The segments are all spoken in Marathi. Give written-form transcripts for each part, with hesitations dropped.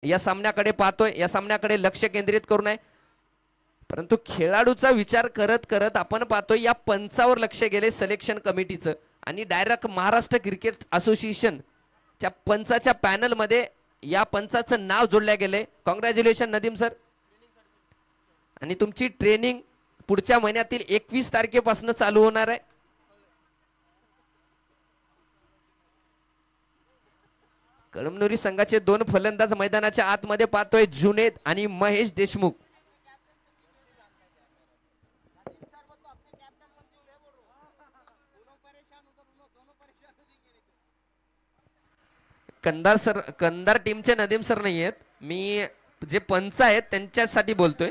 या सामन्याकडे पाहतोय, या सामन्याकडे लक्ष केंद्रित करून आहे, परंतु खेळाडूचा विचार करत करत आपण पाहतोय या पंचावर लक्ष गेले सिलेक्शन कमिटीचं आणि डायरेक्ट महाराष्ट्र क्रिकेट असोसिएशन च्या पंचाच्या पॅनल मध्ये या पंचाचं नाव जोडले गेले। Congratulation Nadeem sir. आणि तुमची ट्रेनिंग पुढच्या महिन्यातील 21 तारखेपासून चालू होणार आहे। कळमनुरी संघाचे दोन फलंदाज मैदानाच्या आतमध्ये पाहतोय, जुनेद आणि महेश देशमुख। कंधार टीमचे नदीम सर नाही आहेत, मी जे पंच आहेत त्यांच्यासाठी बोलतोय।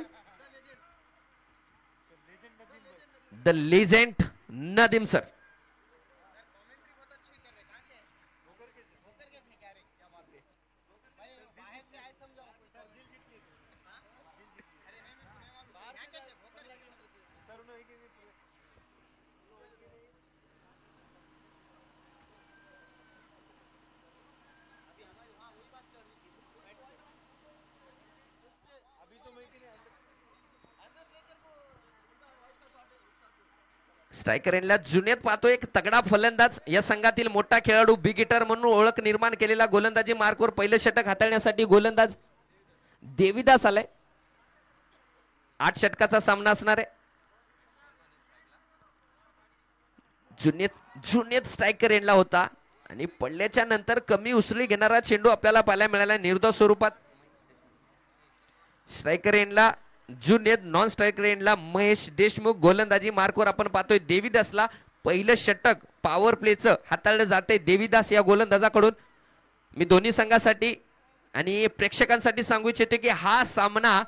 The legend Nadeem sir. Striker एंडला जुनेद पाहतो, एक तगडा फलंदाज, या संघातील मोठा खेळाडू, बिग हिटर म्हणून ओळख निर्माण केलेला, गोलंदाजी मार्कवर पहिले षटक हाताळण्यासाठी गोलंदाज देवीदास आलाय। 8 षटकाचा सामना असणार आहे। जुनेद स्ट्रायकर एंडला होता आणि पडल्याच्या नंतर कमी उसळी घेणारा चेंडू आपल्याला पाहायला मिळाला निर्धाव स्वरूपात। स्ट्रायकर एंडला जुनेद, नॉन स्ट्रायकर एंडला महेश देशमुख। गोलंदाजी मार्कवर आपण पाहतोय देवीदासला पहिलं षटक पॉवर प्लेचं हाताळलं जाते देवीदास या गोलंदाजाकडून। मी दोन्ही संघासाठी आणि प्रेक्षकांसाठी सांगू इच्छितो की हा सामना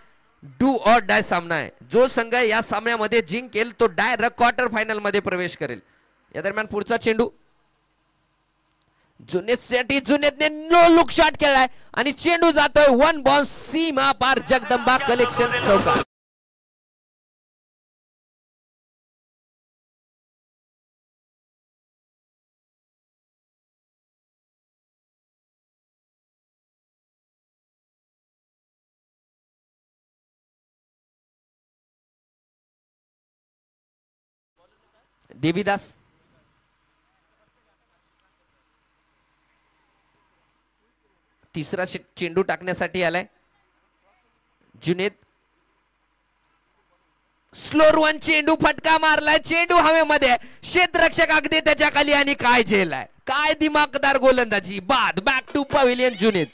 डू ऑर डाय सामना आहे। जो संघ या सामन्यामध्ये जिंकेल तो डायरेक्ट क्वार्टर फायनल मध्ये प्रवेश करेल। या दरम्यान पुढचा चेंडू जुनेदसाठी, जुनेदने नो लुक शॉट खेळलाय आणि चेंडू जातोय वन बॉल सीमा पार जगदंबा कलेक्शन चौकार। देवीदास तिसरा चेंडू टाकण्यासाठी आलाय। जुनेद स्लोर वन चेंडू, फटका मारलाय, चेंडू हवेमध्ये, क्षेत्ररक्षक अगदी त्याच्या खाली आणि काय झेलाय, काय दिमागदार गोलंदाजी, बाद, बॅक टू पवेलियन जुनेद।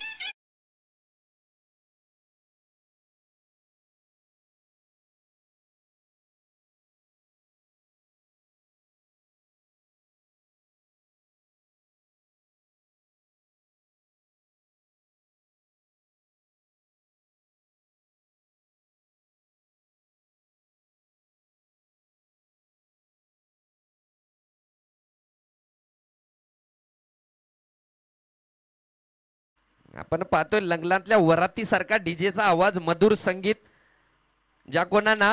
आपण पाहतोय लंगलातल्या वराती सारखा डीजेचा आवाज, मधुर संगीत, ज्या कोणाला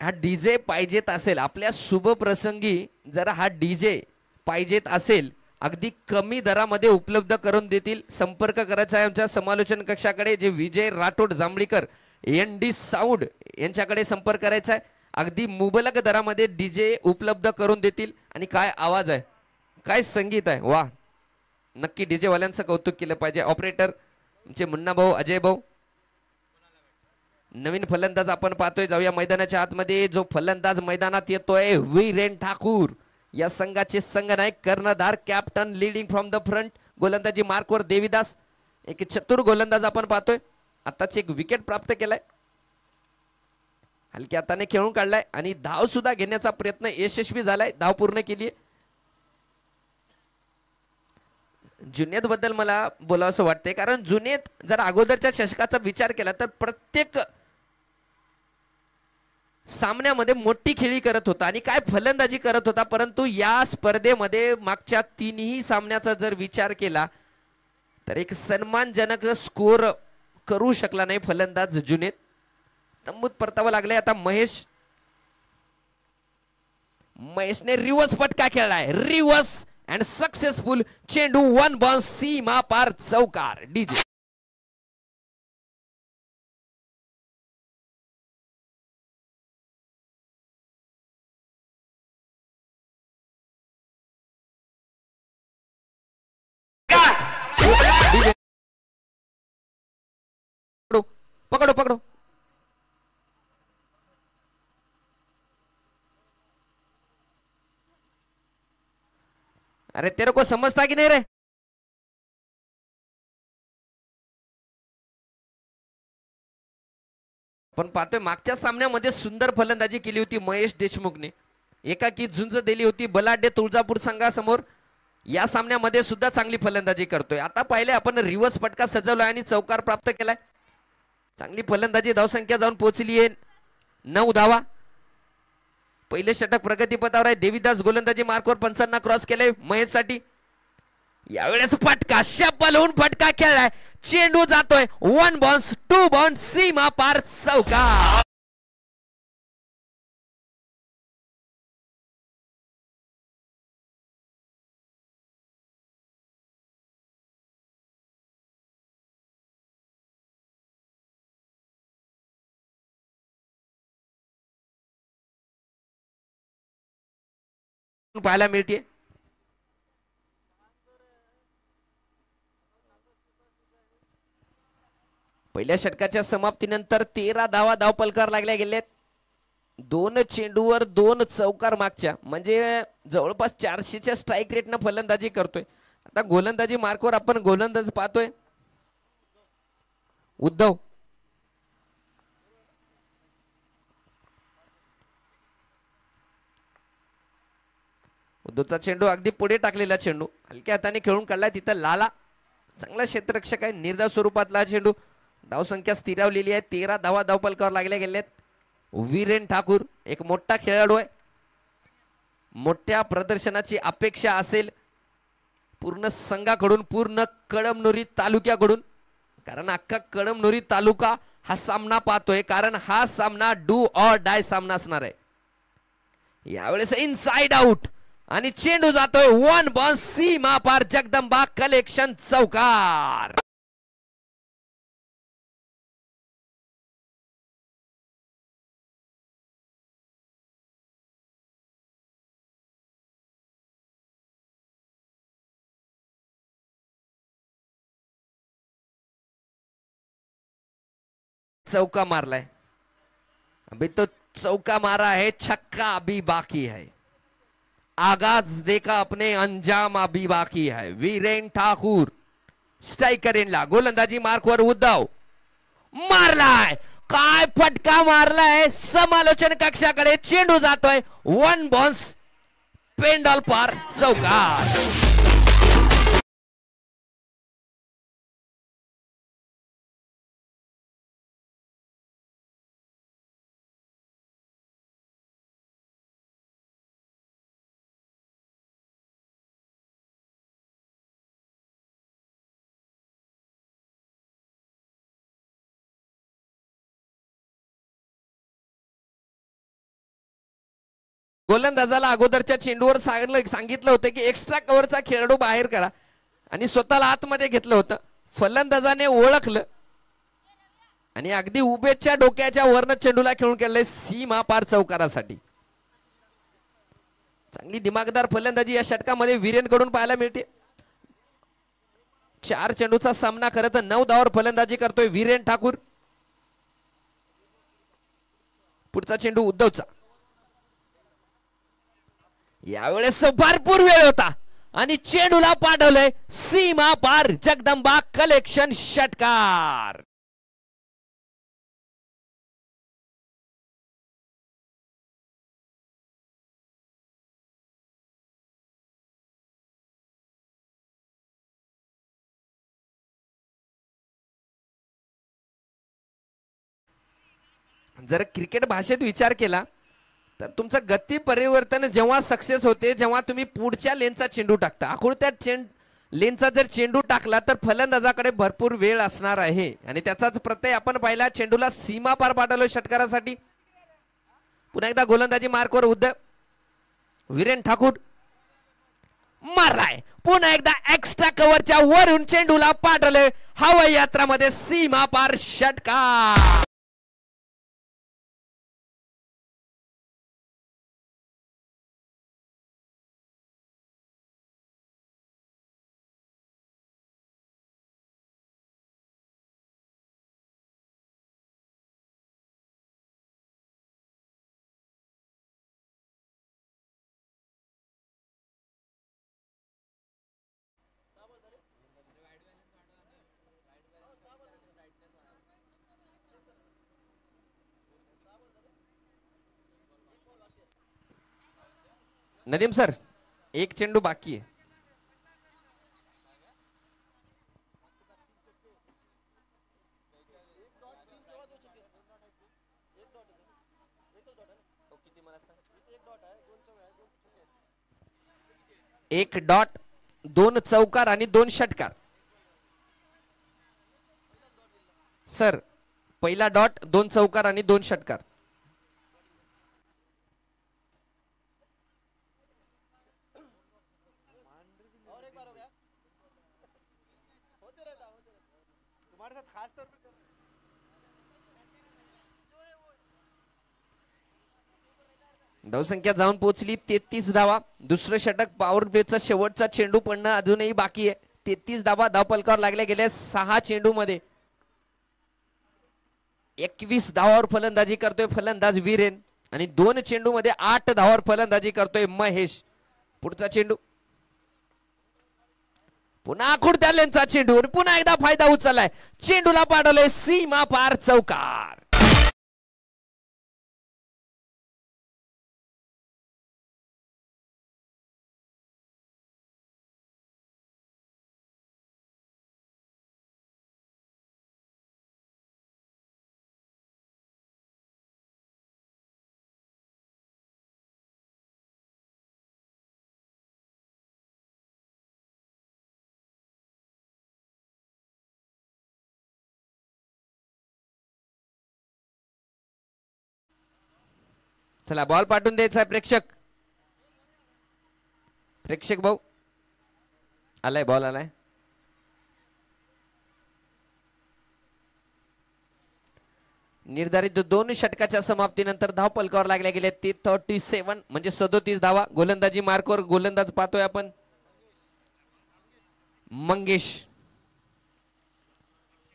हा डीजे पाहिजेत असेल, आपल्या शुभ प्रसंगी जर हा डीजे पाहिजेत असेल, अगदी कमी दरामध्ये उपलब्ध करून देतील। संपर्क करायचा आहे आमच्या समालोचन कक्षाकडे, जे विजय राठोड जांभळीकर एनडी साऊंड यांच्याकडे संपर्क करायचा आहे। अगदी मुबलक दरामध्ये डीजे उपलब्ध करून देतील। आणि काय आवाज आहे, काय संगीत आहे, वा, नक्की डीजे वाल्यांचं कौतुक केलं पाहिजे। ऑपरेटर आमचे मुन्ना भाऊ, अजय भाऊ। नवीन फलंदाज आपण पाहतोय, जाऊया मैदानाच्या आतमध्ये। जो फलंदाज मैदानात येतोय वीरेन ठाकूर, या संघाचे संघनायक, कर्णधार, captain, leading from the front. गोलंदाजी मार्कवर देवीदास, एक चतुर गोलंदाज आपण पाहतोय। आताच एक विकेट प्राप्त केलाय, हलक्या हाताने खेळून काढलाय आणि धाव सुद्धा घेण्याचा प्रयत्न यशस्वी झालाय, धाव पूर्ण केली। जुनेद बद्दल मला बोलावंसं वाटते, कारण जुनेद जर अगोदरच्या षटकाचा विचार केला तर प्रत्येक सामन्यामध्ये मोठी खेळी करत होता आणि काय फलंदाजी करत होता। परंतु या स्पर्धेमध्ये मागच्या 3ही सामन्याचा जर विचार केला तर एक सन्मानजनक स्कोर करू शकला नाही फलंदाज जुनेद। तंबूत परतावं लागले आता महेशने रिवर्स फटका खेळलाय, रिवर्स अँड सक्सेसफुल चेंडू वन बॉल सीमा पार चौकार. डीजे पकड़ो पकड़ो. अरे तेरे को समजता की नाही रे. पण पाहतोय मागच्या सामन्यामध्ये सुंदर फलंदाजी केली होती महेश देशमुखने. एकाकी झुंज दिली होती बलाढ्य तुळजापूर संघासमोर. या सामन्यामध्ये सुद्धा चांगली फलंदाजी करतोय. आता पाहिले आपण रिव्हर्स फटका सजवलाय आणि चौकार प्राप्त केलाय. चांगली फलंदाजी. धावसंख्या जाऊन पोहोचली आहे 9 धावा. पहिले षटक प्रगतीपथावर आहे. देवीदास गोलंदाजी मार्कवर 55 क्रॉस केले महेश साठी. यावेळेस फटका शब्बल होऊन फटका खेळलाय. चेंडू जातोय 1 बॉन्स 2 बॉन्स सीमा पार चौकार. पाहायला मिळते. पहिल्या षटकाच्या समाप्तीनंतर 13 धावा धावपलकार लागल्या गेलेत. 2 चेंडूवर 2 चौकार मागच्या, म्हणजे जवळपास 400च्या स्ट्राईक रेटनं फलंदाजी करतोय. आता गोलंदाजी मार्कवर आपण गोलंदाज पाहतोय उद्धव. उद्धवचा चेंडू अगदी पुढे टाकलेला चेंडू हलक्या हाताने खेळून काढलाय. तिथं लाला चांगला क्षेत्ररक्षक आहे. निर्धाव स्वरूपातला चेंडू. धावसंख्या स्थिरावलेली आहे. 13 धावा धावपलकावर लागल्या गेल्यात. वीरेन ठाकूर एक मोठा खेळाडू आहे. मोठ्या प्रदर्शनाची अपेक्षा असेल पूर्ण संघाकडून, पूर्ण कळमनुरी तालुक्याकडून. कारण अख्खा कळमनुरी तालुका हा सामना पाहतोय. कारण हा सामना डू ऑर डाय सामना असणार आहे. यावेळेस इनसाइड आउट आणि चेंडू जातोय 1 बॉल सीमा पार. जगदंबा कलेक्शन चौकार. चौका मारलाय. अभी तो चौका मारा है, छक्का अभी बाकी है. आगाज देखा अपने, अंजाम अभी बाकी है. वीरेन ठाकूर स्ट्राइकर इनला. गोलंदाजी मार्कवर उद्धव. मारलाय. काय फटका मारलाय. समालोचन कक्षाकडे चेंडू जातोय 1 बॉन्स पेंडॉल पार चौकार. गोलंदाजाला अगोदरच्या चेंडूवर सांगितलं होतं की एक्स्ट्रा कव्हरचा खेळाडू बाहेर करा आणि स्वतःला आतमध्ये घेतलं होतं. फलंदाजाने ओळखलं आणि अगदी उभेच्या डोक्याच्या वरनं चेंडूला खेळून केलंय सीमा पार चौकारासाठी. चांगली दिमागदार फलंदाजी या षटकामध्ये वीरेनकडून पाहायला मिळते. 4 चेंडूचा सामना करत 9 धावांवर फलंदाजी करतोय वीरेन ठाकूर. पुढचा चेंडू उद्धवचा. यावेळेस भरपूर वेळ होता आणि चेंडूला पाठवलंय सीमा पार. जगदंबा कलेक्शन षटकार. जर क्रिकेट भाषेत विचार केला तर तुमचं गती परिवर्तन जेव्हा सक्सेस होते जेव्हा तुम्ही पुढच्या लेनचा चेंडू टाकता. आखूड त्या लेनचा जर चेंडू टाकला तर फलंदाजाकडे भरपूर वेळ असणार आहे आणि त्याचाच प्रत्यय आपण पाहिला. चेंडूला सीमा पार पाठवलं षटकारासाठी. पुन्हा एकदा गोलंदाजी मार्कवर उद्धव. वीरेन ठाकूर मारलाय. पुन्हा एकदा एक्स्ट्रा कव्हरच्या वरून चेंडूला पाठवले हवाई यात्रामध्ये सीमा पार षटकार. नदीम सर, एक चेंडू बाकी आहे. एक डॉट, 2 चौकार आणि 2 षटकार. सर, पहिला डॉट, 2 चौकार आणि 2 षटकार. धावसंख्या जाऊन पोहोचली 33 धावा. दुसरं षटक पॉवर प्लेचा शेवटचा चेंडू पडणं अजूनही बाकी आहे. 33 धावा धावपलकावर लागल्या गेल्या 6 चेंडू मध्ये. 21 धावावर फलंदाजी करतोय फलंदाज वीरेन आणि 2 चेंडू मध्ये 8 धावावर फलंदाजी करतोय महेश. पुढचा चेंडू पुन्हा खुर्द्यालेंचा चेंडू, पुन्हा एकदा फायदा उचललाय. चेंडूला पाठवलंय सीमा पार चौकार. चला बॉल पाठवून द्यायचा आहे प्रेक्षक भाऊ. आलाय बॉल आलाय. निर्धारित 2 षटकाच्या समाप्तीनंतर धाव पलकावर लागल्या गेल्या ते 37 म्हणजे 37 धावा. गोलंदाजी मार्कवर गोलंदाज पाहतोय आपण मंगेश.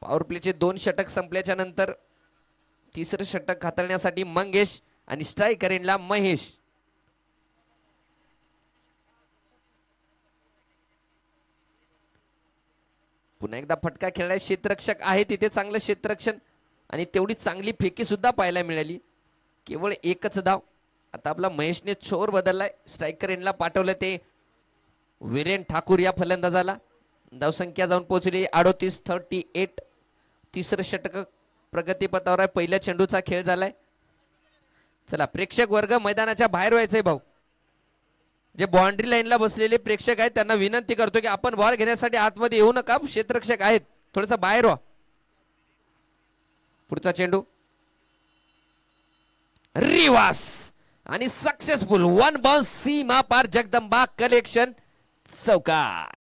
पॉवर प्लेचे 2 षटक संपल्याच्या नंतर तिसरं षटक हाताळण्यासाठी मंगेश आणि स्ट्रायकर एंडला महेश. पुन्हा एकदा फटका खेळलाय. क्षेत्ररक्षक आहे तिथे चांगलं क्षेत्ररक्षण आणि तेवढी चांगली फेकी सुद्धा पाहायला मिळाली. केवळ एकच धाव. आता आपला महेशने छोर बदललाय. स्ट्रायकर एंडला पाठवलं ते वीरेन ठाकूर या फलंदाजाला. धावसंख्या जाऊन पोहोचली 38. तिसरं षटक प्रगतीपथावर आहे. पहिल्या चेंडूचा खेळ झालाय. चला प्रेक्षक वर्ग मैदानाच्या बाहेर व्हायचंय भाऊ. जे बाउंड्री लाईनला बसलेले प्रेक्षक आहेत त्यांना विनंती करतो की आपण बॉल घेण्यासाठी आतमध्ये येऊ नका. क्षेत्ररक्षक आहेत, थोडंसं बाहेर व्हा. पुढचा चेंडू रिवास आणि सक्सेसफुल 1 बाउंस सीमा पार जगदंबा कलेक्शन चौकार.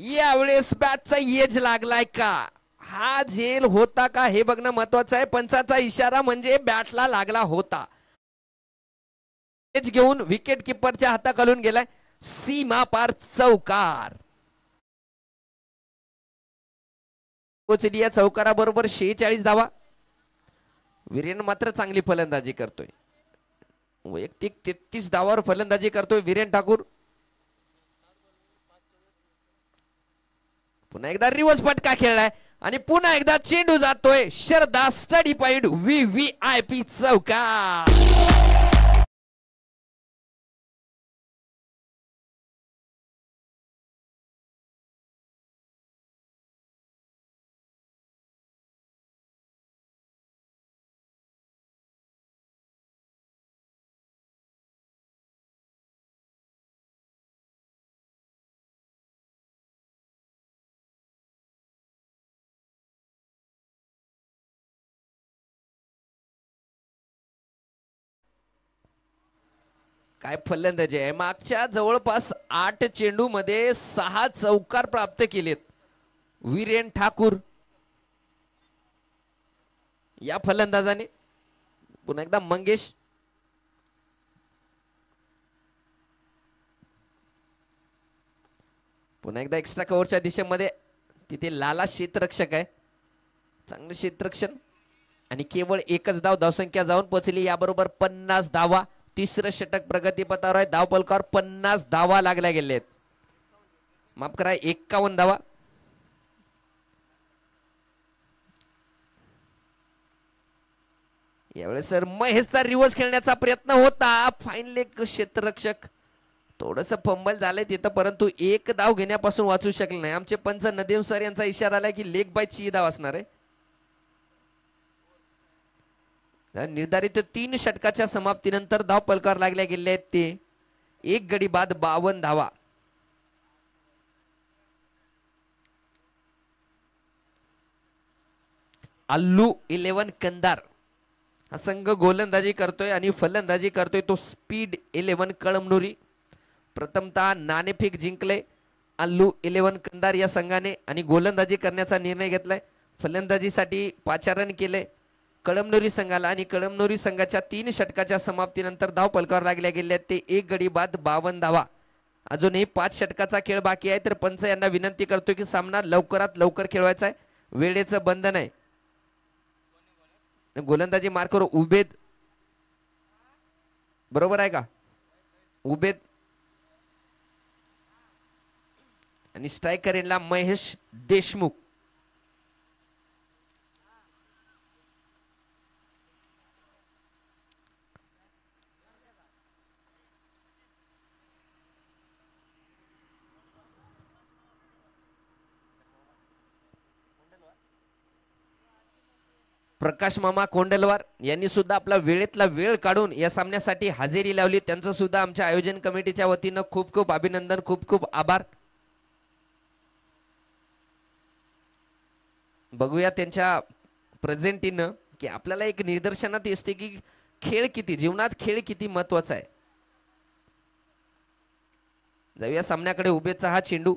यावेळेस बॅटचा एज लागलाय का, हा झेल होता का हे बघणं महत्वाचं आहे. पंचाचा इशारा म्हणजे बॅटला लागला होता. एज घेऊन विकेट किपरच्या हाताखालून गेलाय. सीमा पार चौकार. पोचली या चौकाराबरोबर 46 धावा. वीरेन मात्र चांगली फलंदाजी करतोय. वैयक्तिक 33 धावावर फलंदाजी करतोय वीरेन ठाकूर. पुन्हा एकदा रिवर्स फटका खेळलाय आणि पुन्हा एकदा चेंडू जातोय शरदा स्टडी पॉइंट VVIP चौकार. काय फलंदाजी आहे. मागच्या जवळपास 8 चेंडू मध्ये 6 चौकार प्राप्त केलेत वीरेन ठाकूर या फलंदाजाने. पुन्हा एकदा मंगेश, पुन्हा एकदा एक्स्ट्रा कव्हरच्या दिशेमध्ये. तिथे लाला क्षेत्ररक्षक आहे, चांगलं क्षेत्ररक्षण. आणि केवळ एकच धावसंख्या जाऊन पोहोचली. याबरोबर 50 धावा. तिसरं षटक प्रगतीपथावर आहे. धावफलकावर 50 धावा लागल्या गेलेत. माफ करा, 51 धावा. यावेळेस सर महेशचा रिव्हर्स खेळण्याचा प्रयत्न होता. फाईन लेग क्षेत्ररक्षक थोडस फंबल झालंय तिथं, परंतु एक धाव घेण्यापासून वाचू शकले नाही. आमचे पंच नदीम सर यांचा इशारा आलाय की लेग बाय ची धाव असणार आहे. निर्धारित 3 षटकाच्या समाप्तीनंतर धाव पलकार लागल्या गेले आहेत ते 1 गडी बाद 52 धावा. अल्लू 11 कंदार हा संघ गोलंदाजी करतोय आणि फलंदाजी करतोय तो स्पीड 11 कळमनुरी. प्रथमतः नाणेफेक जिंकले अल्लू 11 कंदार या संघाने आणि गोलंदाजी करण्याचा निर्णय घेतलाय. फलंदाजीसाठी पाचारण केले कळमनुरी संघाला आणि कळमनुरी संघाच्या 3 षटकाच्या समाप्तीनंतर धाव पलकावर लागल्या गेल्या ते 1 गडी बाद 52 धावा. अजूनही 5 षटकाचा खेळ बाकी आहे. तर पंच यांना विनंती करतो की सामना लवकरात लवकर खेळवायचा आहे, वेळेचं बंधन आहे. गोलंदाजी मार्कवर उबेद, बरोबर आहे का? उबेद आणि स्ट्रायकर एंडला महेश देशमुख. प्रकाश मामा कोंडलवार यांनी सुद्धा आपला वेळेतला वेळ काढून या सामन्यासाठी हजेरी लावली. त्यांचं सुद्धा आमच्या आयोजन कमिटीच्या वतीनं खूप खूप अभिनंदन, खूप खूप आभार. बघूया त्यांच्या प्रेझेंटीनं की आपल्याला एक निदर्शनात दिसते की खेळ किती, जीवनात खेळ किती महत्वाचा आहे. जाऊया सामन्याकडे. उभेचा हा चेंडू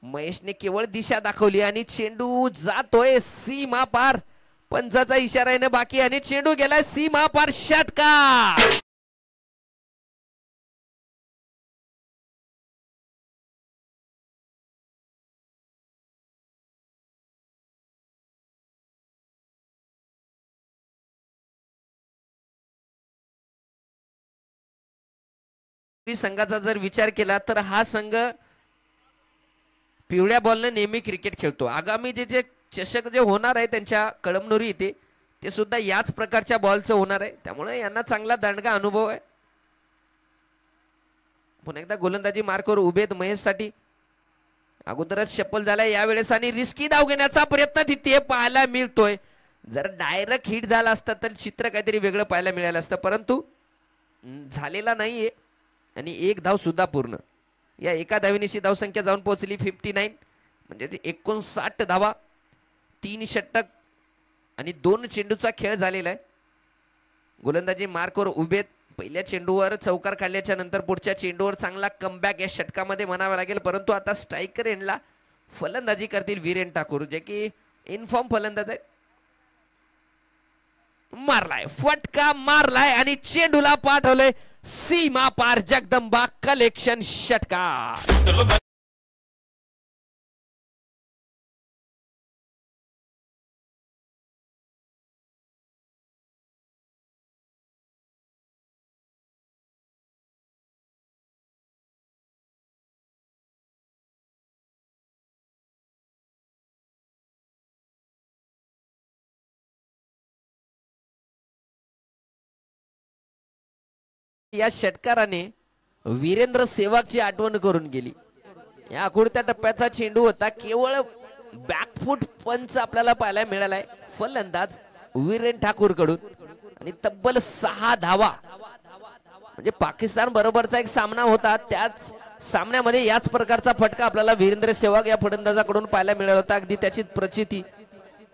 महेशने केवळ दिशा दाखवली आणि चेंडू जातोय सीमा पार. पंचाचा इशारा येणं बाकी आणि चेंडू गेलाय सीमा पार. षटकार. संघाचा जर विचार केला तर हा संघ पिवळ्या बॉलने नेहमी क्रिकेट खेळतो. आगामी जे चषक जे होणार आहे त्यांच्या कळमनुरी इथे ते सुद्धा याच प्रकारच्या बॉलचं होणार आहे. त्यामुळे यांना चांगला दणका अनुभव आहे. पुन्हा एकदा गोलंदाजी मार्कवर उभेत महेश साठी. अगोदरच शफल झालाय यावेळेस आणि रिस्की धाव घेण्याचा प्रयत्न तिथे पाहायला मिळतोय. जर डायरेक्ट हिट झाला असता तर चित्र काहीतरी वेगळं पाहायला मिळालं असतं, परंतु झालेला नाहीये आणि 1 धाव सुद्धा पूर्ण. या एका धावेनिशी धावसंख्या जाऊन पोहोचली 59, म्हणजे 59 धावा. 3 षटक आणि 2 चेंडूचा खेळ झालेला आहे. गोलंदाजी मार्कवर उभेत. पहिल्या चेंडूवर चौकार काढल्याच्या नंतर पुढच्या चेंडूवर चांगला कमबॅक या षटकामध्ये म्हणावा लागेल. परंतु आता स्ट्रायकर एंडला फलंदाजी करतील वीरेन ठाकूर, जे की इनफॉर्म फलंदाज आहेत. मारलाय, फटका मारलाय आणि चेंडूला पाठवलंय सीमा पार. जगदंबा कलेक्शन षटकार. या षटकाराने वीरेंद्र सेवागची आठवण करून गेली. या अखोडत्या टप्प्याचा चेंडू होता. केवळ बॅकफूट पंच आपल्याला पाहायला मिळालाय फलंदाज वीरेन ठाकूर कडून आणि तब्बल 6 धावा. म्हणजे पाकिस्तान बरोबरचा एक सामना होता, त्याच सामन्यामध्ये याच प्रकारचा फटका आपल्याला वीरेंद्र सेवाग या फलंदाजाकडून पाहायला मिळाला होता. अगदी त्याची प्रचिती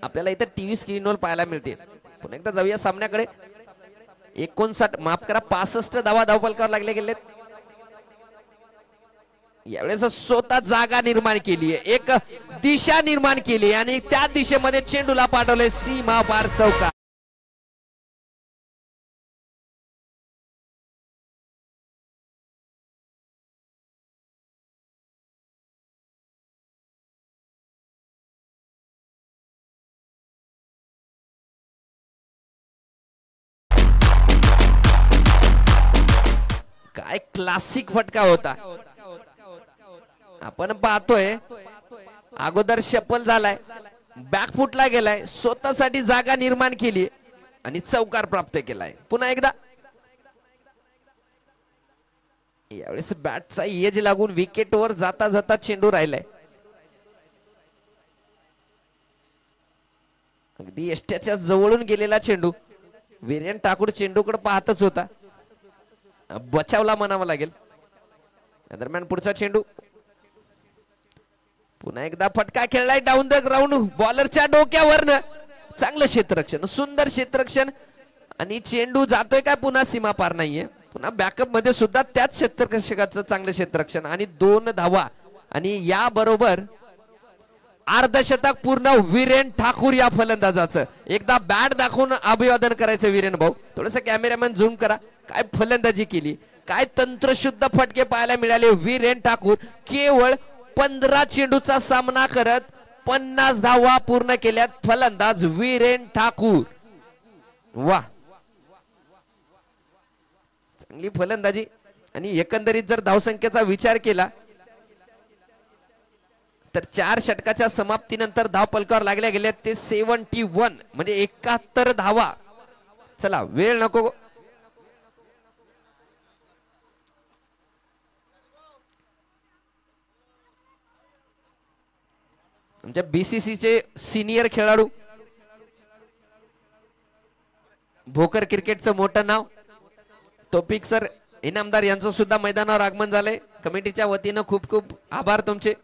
आपल्याला इथे टीव्ही स्क्रीनवर पाहायला मिळते. पुन्हा एकदा जाऊया सामन्याकडे. 59 माफ करा 65 धावा धावफलकावर लागले गेलेत. यावेळेस स्वतः जागा निर्माण केली आहे, एक दिशा निर्माण केली आणि त्या दिशेमध्ये चेंडूला पाठवले सीमा पार चौकार. काय क्लासिक फटका होता. आपण पाहतोय अगोदर शपल झालाय, बॅकफुटला गेलाय, स्वतःसाठी जागा निर्माण केली आणि चौकार प्राप्त केलाय. पुन्हा एकदा यावेळेस बॅटचा एज लागून विकेटवर जाता जाता चेंडू राहिलाय. अगदी यष्ट्याच्या जवळून गेलेला चेंडू. वीरेन ठाकूर चेंडूकडे पाहतच होता, बचावला म्हणावं लागेल. दरम्यान पुढचा चेंडू, पुन्हा एकदा फटका खेळलाय डाऊन द ग्राउंड, बॉलरच्या डोक्यावरनं. चांगलं क्षेत्ररक्षण, सुंदर क्षेत्ररक्षण आणि चेंडू जातोय काय पुन्हा सीमा पार नाहीये. पुन्हा बॅकअप मध्ये सुद्धा त्याच क्षेत्ररक्षकाचं चांगलं क्षेत्ररक्षण आणि 2 धावा आणि या बरोबर अर्धशतक पूर्ण वीरेन ठाकूर या फलंदाजाचं. एकदा बॅट दाखवून अभिवादन करायचं वीरेन भाऊ. थोडस कॅमेरामॅन झूम करा. काय फलंदाजी केली, काय तंत्रशुद्ध फटके पाहायला मिळाले. वीरेन ठाकूर केवळ 15 चेंडूचा सामना करत 50 धावा पूर्ण केल्यात फलंदाज वीरेन ठाकूर. वा, चांगली फलंदाजी. आणि एकंदरीत जर धावसंख्येचा विचार केला तर 4 षटकाच्या समाप्तीनंतर धाव फलकावर लागल्या गेल्या ते 71 म्हणजे 71 धावा. चला वेळ नको. आमच्या बीसीसीचे सिनियर खेळाडू, भोकर क्रिकेटचं मोठं नाव तौफिक सर इनामदार यांचं सुद्धा मैदानावर आगमन झालंय. कमिटीच्या वतीनं खूप खूप आभार तुमचे.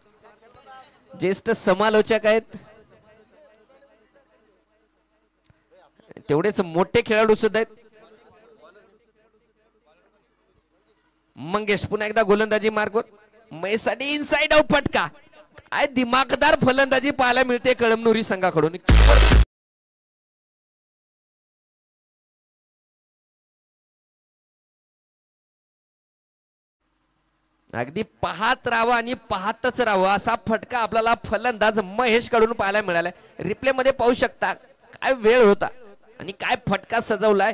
ज्येष्ठ समालोचक आहेत, तेवढेच मोठे खेळाडू सुद्धा आहेत. मंगेश पुन्हा एकदा गोलंदाजी मार्गवर, मैसाठी इनसाइड आउट फटका. काय दिमागदार फलंदाजी पाहायला मिळते कळमनुरी संघाकडून. अगदी पाहत राहावं आणि पाहतच राहावं असा फटका आपल्याला फलंदाज महेश कडून पाहायला मिळालाय. रिप्ले मध्ये पाहू शकता काय वेळ होता आणि काय फटका सजवलाय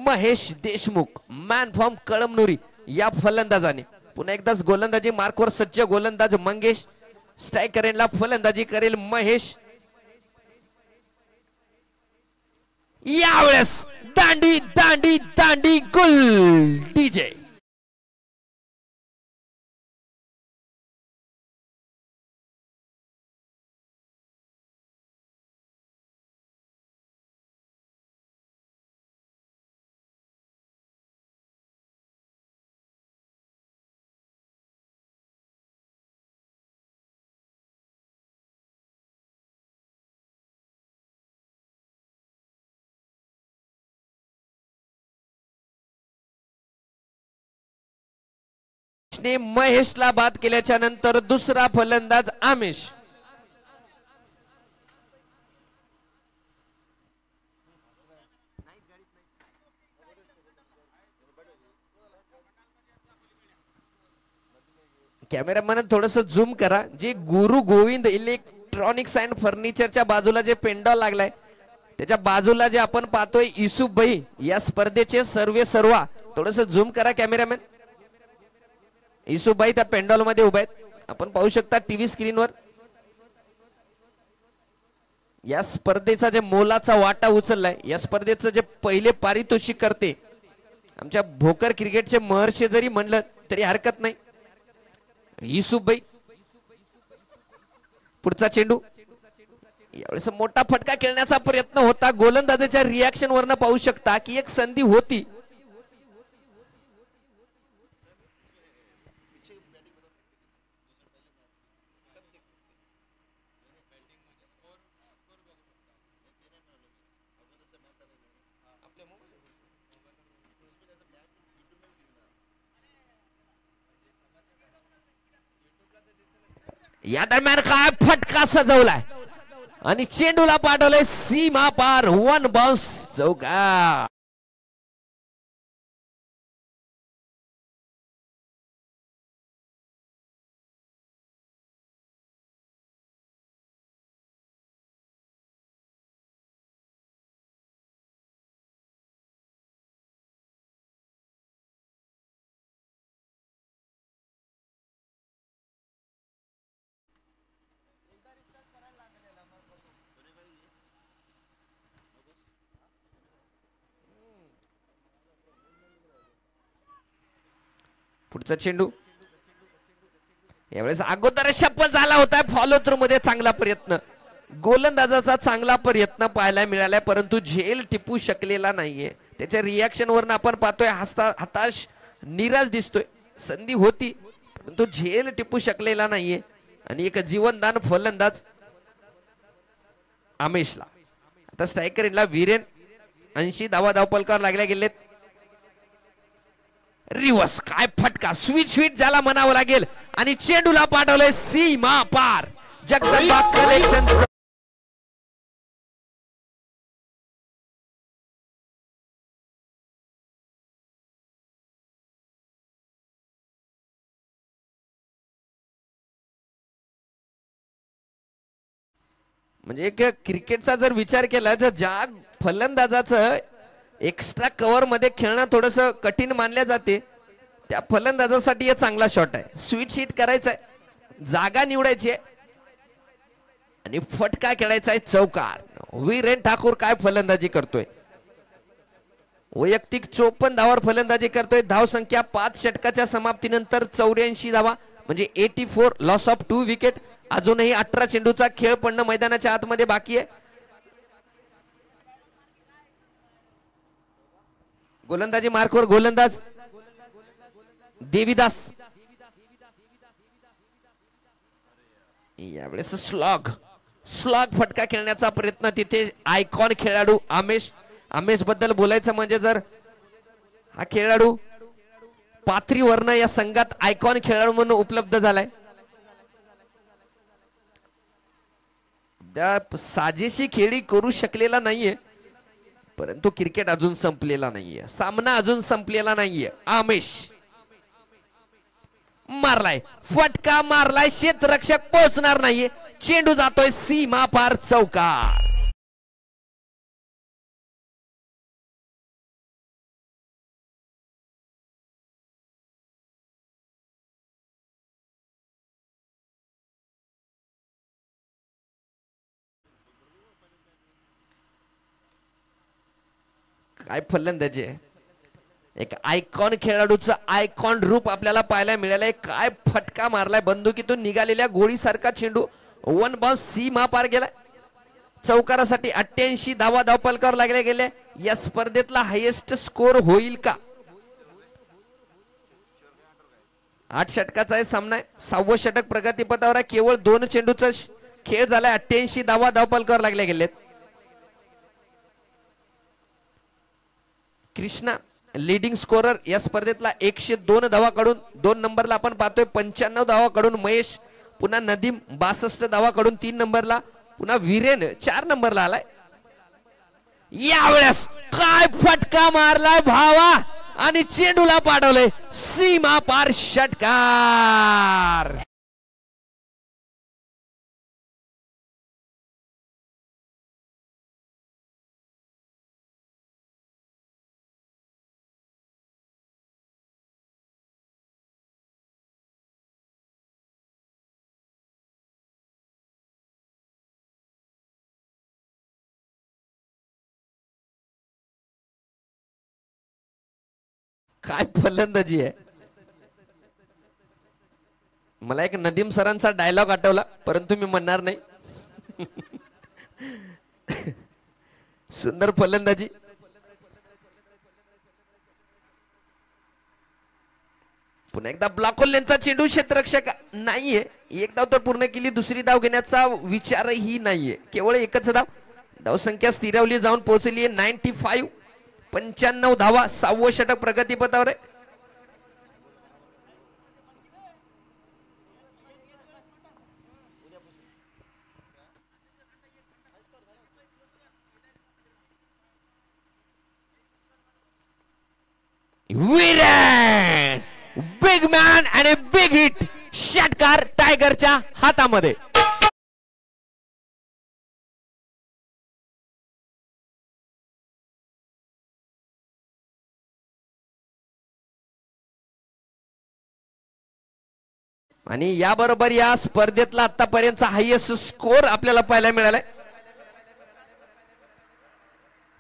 महेश देशमुख, मॅन फ्रॉम कळमनुरी या फलंदाजाने. पुन्हा एकदाच गोलंदाजी मार्कवर सज्ज गोलंदाज मंगेश. स्ट्रायकर एंडला फलंदाजी करेल महेश. यावेळेस दांडी दांडी दांडी गुल डीजे. महेशला बाद केल्याच्या नंतर दुसरा फलंदाज आमिष. कॅमेरामॅन थोडस झूम करा. जे गुरु गोविंद इलेक्ट्रॉनिक्स अँड फर्निचरच्या बाजूला जे पेंडॉल लागलाय त्याच्या बाजूला जे आपण पाहतोय इसुबाई या स्पर्धेचे सर्वा. थोडस झूम करा कॅमेरामॅन. इसुबाई त्या पेंडॉल मध्ये उभा आहेत, आपण पाहू शकता टीव्ही स्क्रीनवर. या स्पर्धेचा जे मोलाचा वाटा उचललाय, या स्पर्धेचं जे पहिले पारितोषिक करते आमच्या भोकर क्रिकेटचे महर्षी जरी म्हणलं तरी हरकत नाही. इसुबाई. पुढचा चेंडू. यावेळेस मोठा फटका खेळण्याचा प्रयत्न होता. गोलंदाजाच्या रिॲक्शन वरनं पाहू शकता की एक संधी होती. या दरम्यान काय फटका सजवलाय आणि चेंडूला पाठवलंय सीमा पार. 1 बाउन्स चौकार. पुढचा चेंडू यावेळेस अगोदर शप्पल झाला होता. फॉलो थ्रू मध्ये चांगला प्रयत्न, गोलंदाजाचा चांगला प्रयत्न पाहायला मिळालाय, परंतु झेल टिपू शकलेला नाहीये. त्याच्या रिॲक्शन वरून आपण पाहतोय हताश निराश दिसतोय. संधी होती परंतु झेल टिपू शकलेला नाहीये. आणि एक जीवनदान फलंदाज आमेशला. आता स्ट्रायकर इथला वीरेन. 80 धावा धावपलकार लागल्या गेलेत. रिवर्स काय फटका, स्वीट ज्याला म्हणावं लागेल आणि चेंडूला पाठवलंय सीमा पार. जगदंबा कलेक्शन म्हणजे एक क्रिकेटचा जर विचार केला तर ज्या फलंदाजाचं एक्स्ट्रा कव्हर मध्ये खेळणं थोडस कठीण मानल्या जाते त्या फलंदाजासाठी हे चांगला शॉट आहे. स्वीट शीट करायचा आहे, जागा निवडायची आहे आणि फटका खेळायचा आहे चौकार. वीरेन ठाकूर काय फलंदाजी करतोय, वैयक्तिक 54 धावावर फलंदाजी करतोय. धाव संख्या 5 षटकाच्या समाप्तीनंतर 84 धावा म्हणजे 84, लॉस ऑफ 2 विकेट. अजूनही 18 चेंडूचा खेळ पडणं मैदानाच्या आतमध्ये बाकी आहे. गोलंदाजी मार्कवर गोलंदाज देवीदास. यावेळेस स्लॉग फटका खेळण्याचा प्रयत्न तिथे आयकॉन खेळाडू आमेश बद्दल बोलायचं म्हणजे जर हा खेळाडू पाथरीवरनं या संघात आयकॉन खेळाडू म्हणून उपलब्ध झालाय. त्या साजेशी खेळी करू शकलेला नाहीये परंतु क्रिकेट अजून संपलेला नाहीये, सामना अजून संपलेला नाहीये. आमेश मारलाय, फटका मारलाय, क्षेत्ररक्षक पोहोचणार नाहीये. चेंडू जातोय सीमा पार चौकार. काय फलंदाजी आहे, एक आयकॉन खेळाडूचं आयकॉन रूप आपल्याला पाहायला मिळालंय. काय फटका मारलाय, बंदुकीतून निघालेल्या गोळीसारखा चेंडू 1 बाउन्स सीमा पार गेलाय. चौकारासाठी 88 धावा धावपलकार लागले गेले. या स्पर्धेतला हायेस्ट स्कोर होईल का? 8 षटकाचा हे सामना आहे. 6वं षटक प्रगतीपथावर आहे. केवळ 2 चेंडूचा खेळ झालाय. 88 धावा धावपलकार लागले गेलेत. कृष्णा लीडिंग स्कोरर या स्पर्धेतला 102 धावा कडून 2 नंबरला आपण पाहतोय. 95 धावा कडून महेश, पुन्हा नदीम 62 धावा कडून 3 नंबरला, पुन्हा वीरेन 4 नंबरला आलाय. यावेळेस काय फटका मारलाय भावा आणि चेंडूला पाठवलंय सीमा पार षटकार. काय फलंदाजी आहे. मला एक नदीम सरांचा डायलॉग आठवला परंतु मी म्हणणार नाही. सुंदर फलंदाजी. पुन्हा एकदा ब्लॉक लेनचा चेंडू, क्षेत्ररक्षक नाहीये. एक धाव तर पूर्ण केली, दुसरी धाव घेण्याचा विचारही नाहीये. केवळ एकच धाव. धावसंख्या स्थिरावली जाऊन पोहोचली 95. 95 धावा. 6वं षटक प्रगतीपथावर आहे. विरेन बिग मॅन आणि बिग हिट षटकार टायगरच्या हातामध्ये. आणि याबरोबर या स्पर्धेतला आतापर्यंतचा हायएस्ट स्कोर आपल्याला पाहायला मिळालाय.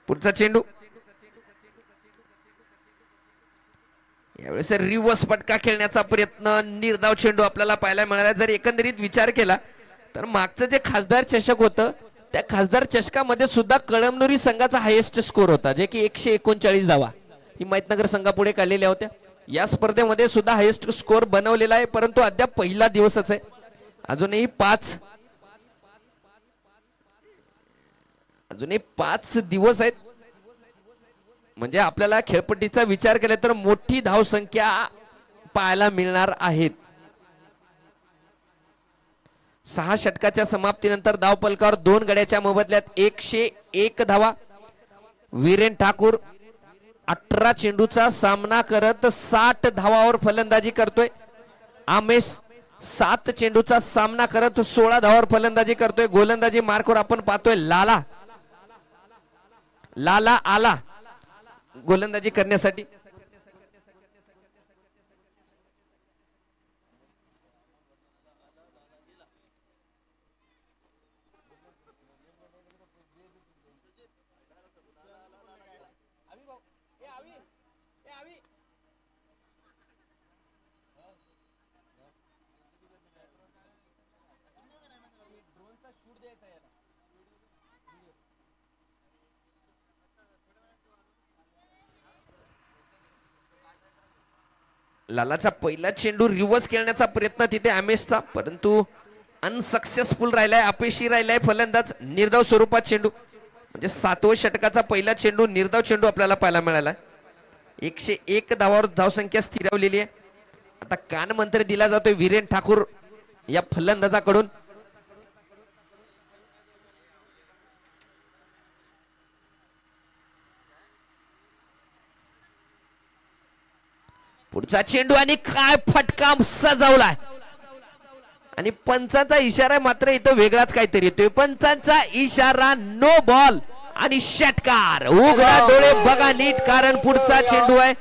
पुढचा चेंडू यावेळेस रिव्हर्स फटका खेळण्याचा प्रयत्न, निर्धाव चेंडू आपल्याला पाहायला मिळाला. जर एकंदरीत विचार केला तर मागचं जे खासदार चषक होतं त्या खासदार चषकामध्ये सुद्धा कळमनुरी संघाचा हायेस्ट स्कोर होता, जे की 139 धावा हिमायतनगर संघापुढे काढलेल्या होत्या. या स्पर्धेमध्ये सुद्धा हायेस्ट स्कोर बनवलेला आहे, परंतु अद्याप पहिला दिवसच आहे. अजूनही पाच दिवस आहेत. म्हणजे आपल्याला खेळपट्टीचा विचार केला तर मोठी धावसंख्या पाहायला मिळणार आहेत. 6 षटकाच्या समाप्तीनंतर धावफलकावर 2 गड्याच्या मोबदल्यात 101 धावा. वीरेन ठाकूर 18 चेंडूचा सामना करत 60 धावावर फलंदाजी करतोय. आमेश 7 चेंडूचा सामना करत 16 धावावर फलंदाजी करतोय. गोलंदाजी मार्कवर आपण पाहतोय लाला आला गोलंदाजी करण्यासाठी. लालाचा पहिला चेंडू रिव्हर्स खेळण्याचा प्रयत्न तिथे आमेशचा, परंतु अनसक्सेसफुल राहिलाय, अपयशी राहिलाय फलंदाज. निर्धाव स्वरूपात चेंडू म्हणजे 7व्या षटकाचा पहिला चेंडू निर्धाव चेंडू आपल्याला पाहायला मिळाला. 101 धावावर धावसंख्या स्थिरावलेली आहे. आता कानमंत्र दिला जातोय वीरेन ठाकूर या फलंदाजाकडून. पुढचा चेंडू आणि काय फटका सजवलाय. आणि पंचांचा इशारा मात्र इथं वेगळाच काहीतरी येतोय. पंचांचा इशारा नो बॉल आणि षटकार. उघडा डोळे बघा नीट, कारण पुढचा चेंडू आहे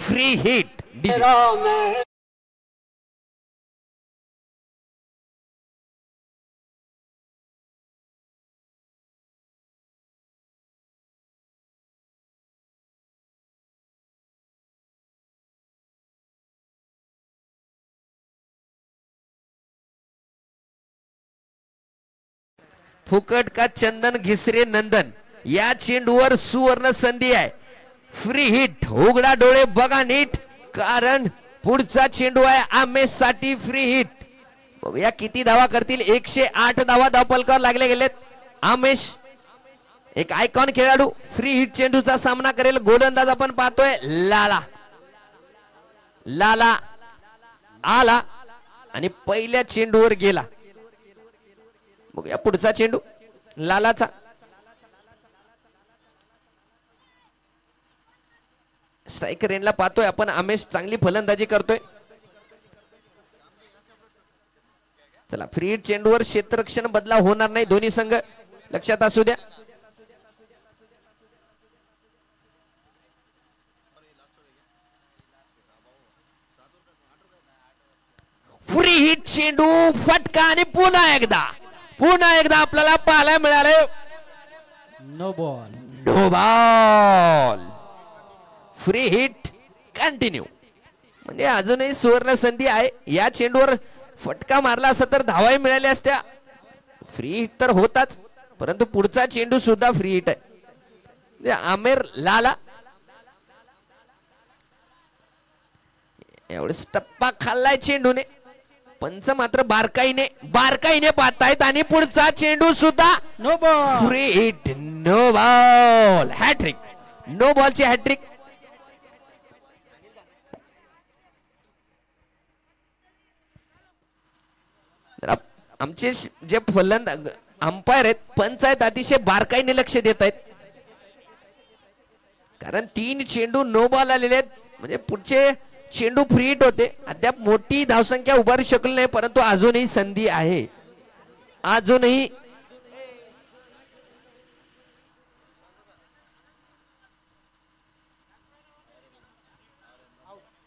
फ्री हिट. फुकट का चंदन घिसरे नंदन या चेंडूवर सुवर्ण संधी आहे. Free hit. उघडा डोळे बघा नीट, कारण पुढचा चेंडू आहे आमेश साठी फ्री हिट. बघूया किती धावा करतील. 108 धावा धावफलकावर लागले गेलेत. आमेश एक आयकॉन खेळाडू फ्री हिट चेंडूचा सामना करेल. गोलंदाज आपण पाहतोय लाला आला आणि पहिल्या चेंडूवर गेला. बघूया पुढचा चेंडू लालाचा. स्ट्रायकर एंडला पाहतोय आपण आमेश चांगली फलंदाजी करतोय. चला फ्री हिट चेंडूवर क्षेत्ररक्षण बदलाव होणार नाही, दोन्ही संघ लक्षात असू द्या. फ्री हिट चेंडू फटका आणि पुन्हा एकदा आपल्याला पाहायला मिळाले no ball. Free hit continue. म्हणजे अजूनही सुवर्ण संधी आहे. या चेंडूवर फटका मारला असता तर धावाही मिळाल्या असत्या. फ्री हिट तर होताच, परंतु पुढचा चेंडू सुद्धा फ्री हिट आहे. आमेर लाला एवढेच टप्पा खाल्लाय चेंडूने. पंच मात्र बारकाईने पाहतायत. आणि पुढचा चेंडू सुद्धा no ball. Free hit. No ball. Hattrick. No बॉलची हॅट्रिक. आमचे जे फलंदाज अंपायर आहेत, पंच आहेत, अतिशय बारकाईने लक्ष देत आहेत, कारण 3 चेंडू नो बॉल आलेले आहेत. म्हणजे पुढचे चेंडू फ्री हिट होते. अद्याप मोठी धावसंख्या उभारू शकली नाही, परंतु अजूनही संधी आहे. अजूनही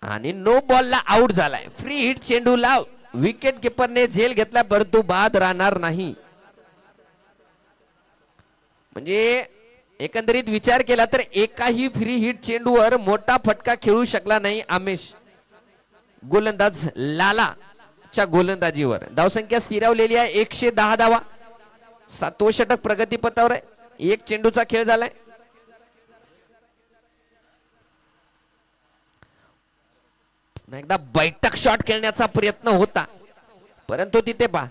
आणि नो बॉलला आउट झालाय. फ्री हिट चेंडूला विकेट किपरने झेल घेतला, परंतु बाद राहणार नाही. म्हणजे एकंदरीत विचार केला तर एकाही फ्री हिट चेंडूवर मोठा फटका खेळू शकला नाही आमेश. गोलंदाज लालाच्या गोलंदाजीवर धावसंख्या स्थिरावलेली आहे 110 धावा. 7वं षटक प्रगतीपथावर आहे. एक चेंडूचा खेळ झालाय. एकदा बैठक शॉट खेळण्याचा प्रयत्न होता, परंतु तिथे पहा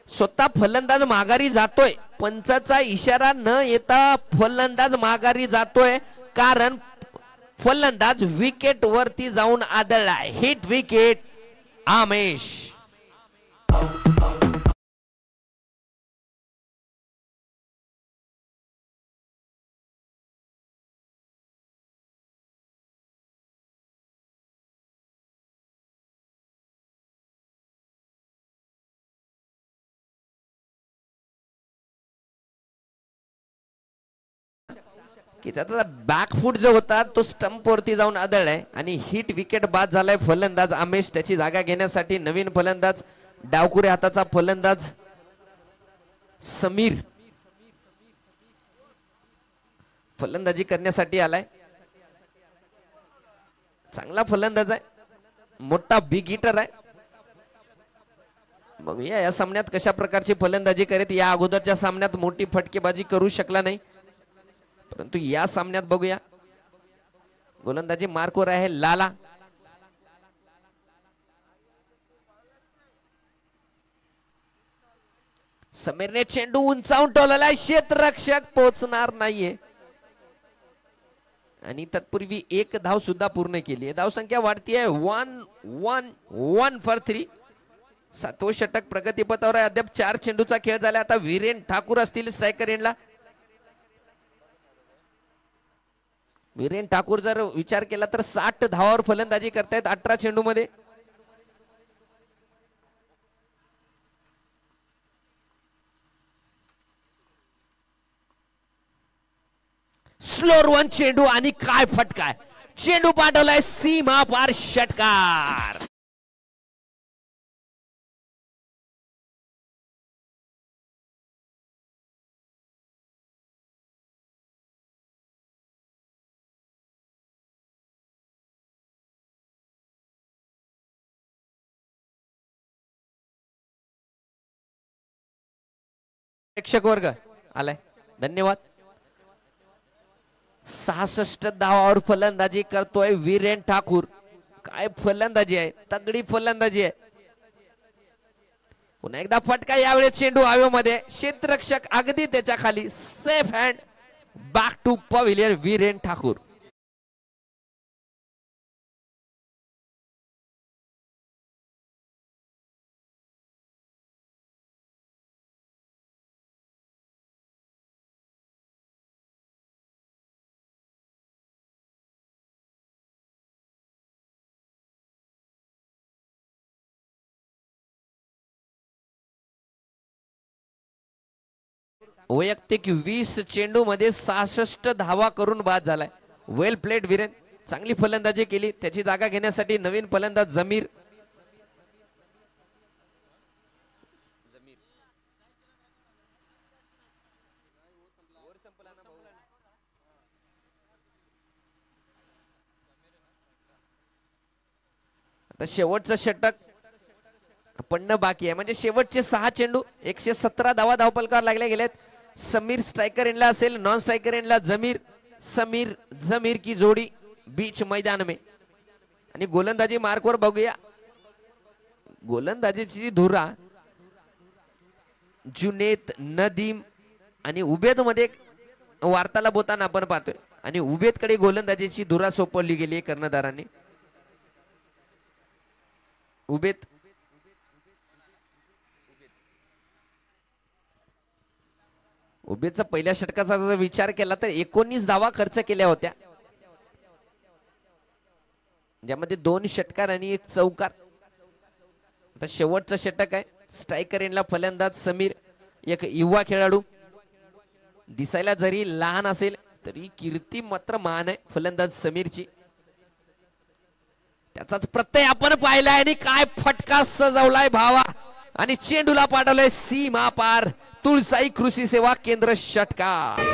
स्वतः फलंदाज माघारी जातोय. पंचाचा इशारा न येता फलंदाज माघारी जातोय, कारण फलंदाज विकेट वरती जाऊन आदळलाय. Hit wicket आमेश. की त्याचा बॅकफूट जो होता तो स्टंप वरती जाऊन आदळलाय आणि हिट विकेट बाद झालाय. फलंदाज आमेश त्याची जागा घेण्यासाठी नवीन फलंदाज डावकुरे हाताचा फलंदाज समीर फलंदाजी करण्यासाठी आलाय. चांगला फलंदाज आहे, मोठा बिग हिटर आहे. बघूया या सामन्यात कशा प्रकारची फलंदाजी करीत. या अगोदरच्या सामन्यात मोठी फटकेबाजी करू शकला नाही, परंतु या सामन्यात बघूया. गोलंदाजी मार्कवर आहे लाला. समीरने चेंडू उंचावून टोलला, क्षेत्ररक्षक पोहोचणार नाहीये आणि तत्पूर्वी एक धाव सुद्धा पूर्ण केली. धावसंख्या वाढतीये 1 फॉर 3. 7वं षटक प्रगतीपथावर आहे. अद्याप 4 चेंडूचा खेळ झाला. आता वीरेन ठाकूर असतील स्ट्रायकर एंडला. वीरेन ठाकूर जर विचार केला तर 60 धावावर फलंदाजी करतायत 18 चेंडू मध्ये. स्लोअर वन चेंडू आणि काय फटका. चेंडू पाठवलाय सीमा पार षटकार. प्रेक्षक वर्ग आलाय, धन्यवाद. 66 धावावर फलंदाजी करतोय वीरेन ठाकूर. काय फलंदाजी आहे, तगडी फलंदाजी आहे. पुन्हा एकदा फटका, यावेळेस चेंडू हवेमध्ये. क्षेत्ररक्षक अगदी त्याच्या खाली. Safe hand back to pavilion Viren Thakur. वैयक्तिक 20 चेंडू मध्ये 66 धावा करून बाद झालाय. वेल प्लेड वीरेन, चांगली फलंदाजी केली. त्याची जागा घेण्यासाठी नवीन फलंदाज जमीर. आता शेवटचं षटक पडणं बाकी आहे, म्हणजे शेवटचे 6 चेंडू. 117 धावा धावपलकावर लागले गेलेत. समीर स्ट्रायकर एंडला असेल, नॉन स्ट्रायकर एंडला जमीर. जमीर की जोड़ी बीच मैदान में. आणि गोलंदाजी मार्कवर बघूया. गोलंदाजीची धुरा जुनेद, नदीम आणि उबेद मध्ये वार्तालाप होताना आपण पाहतोय. आणि उबेद कडे गोलंदाजीची धुरा सोपवली गेली कर्णधारांनी. उबेद उबेदचा पहिल्या षटकाचा जर विचार केला तर 19 धावा खर्च केल्या होत्या. ज्यामध्ये 2 षटकार आणि 1 चौकार. आता शेवटचा षटक आहे. स्ट्रायकर एंडला फलंदाज समीर, एक युवा खेळाडू. दिसायला जरी लहान असेल तरी कीर्ती मात्र महान आहे फलंदाज समीरची. त्याचाच प्रत्यय आपण पाहिलाय आणि काय फटका सजवलाय भावा. आणि चेंडूला पाठवलंय सीमा पार. तुळसाई कृषी सेवा केंद्र षटकार.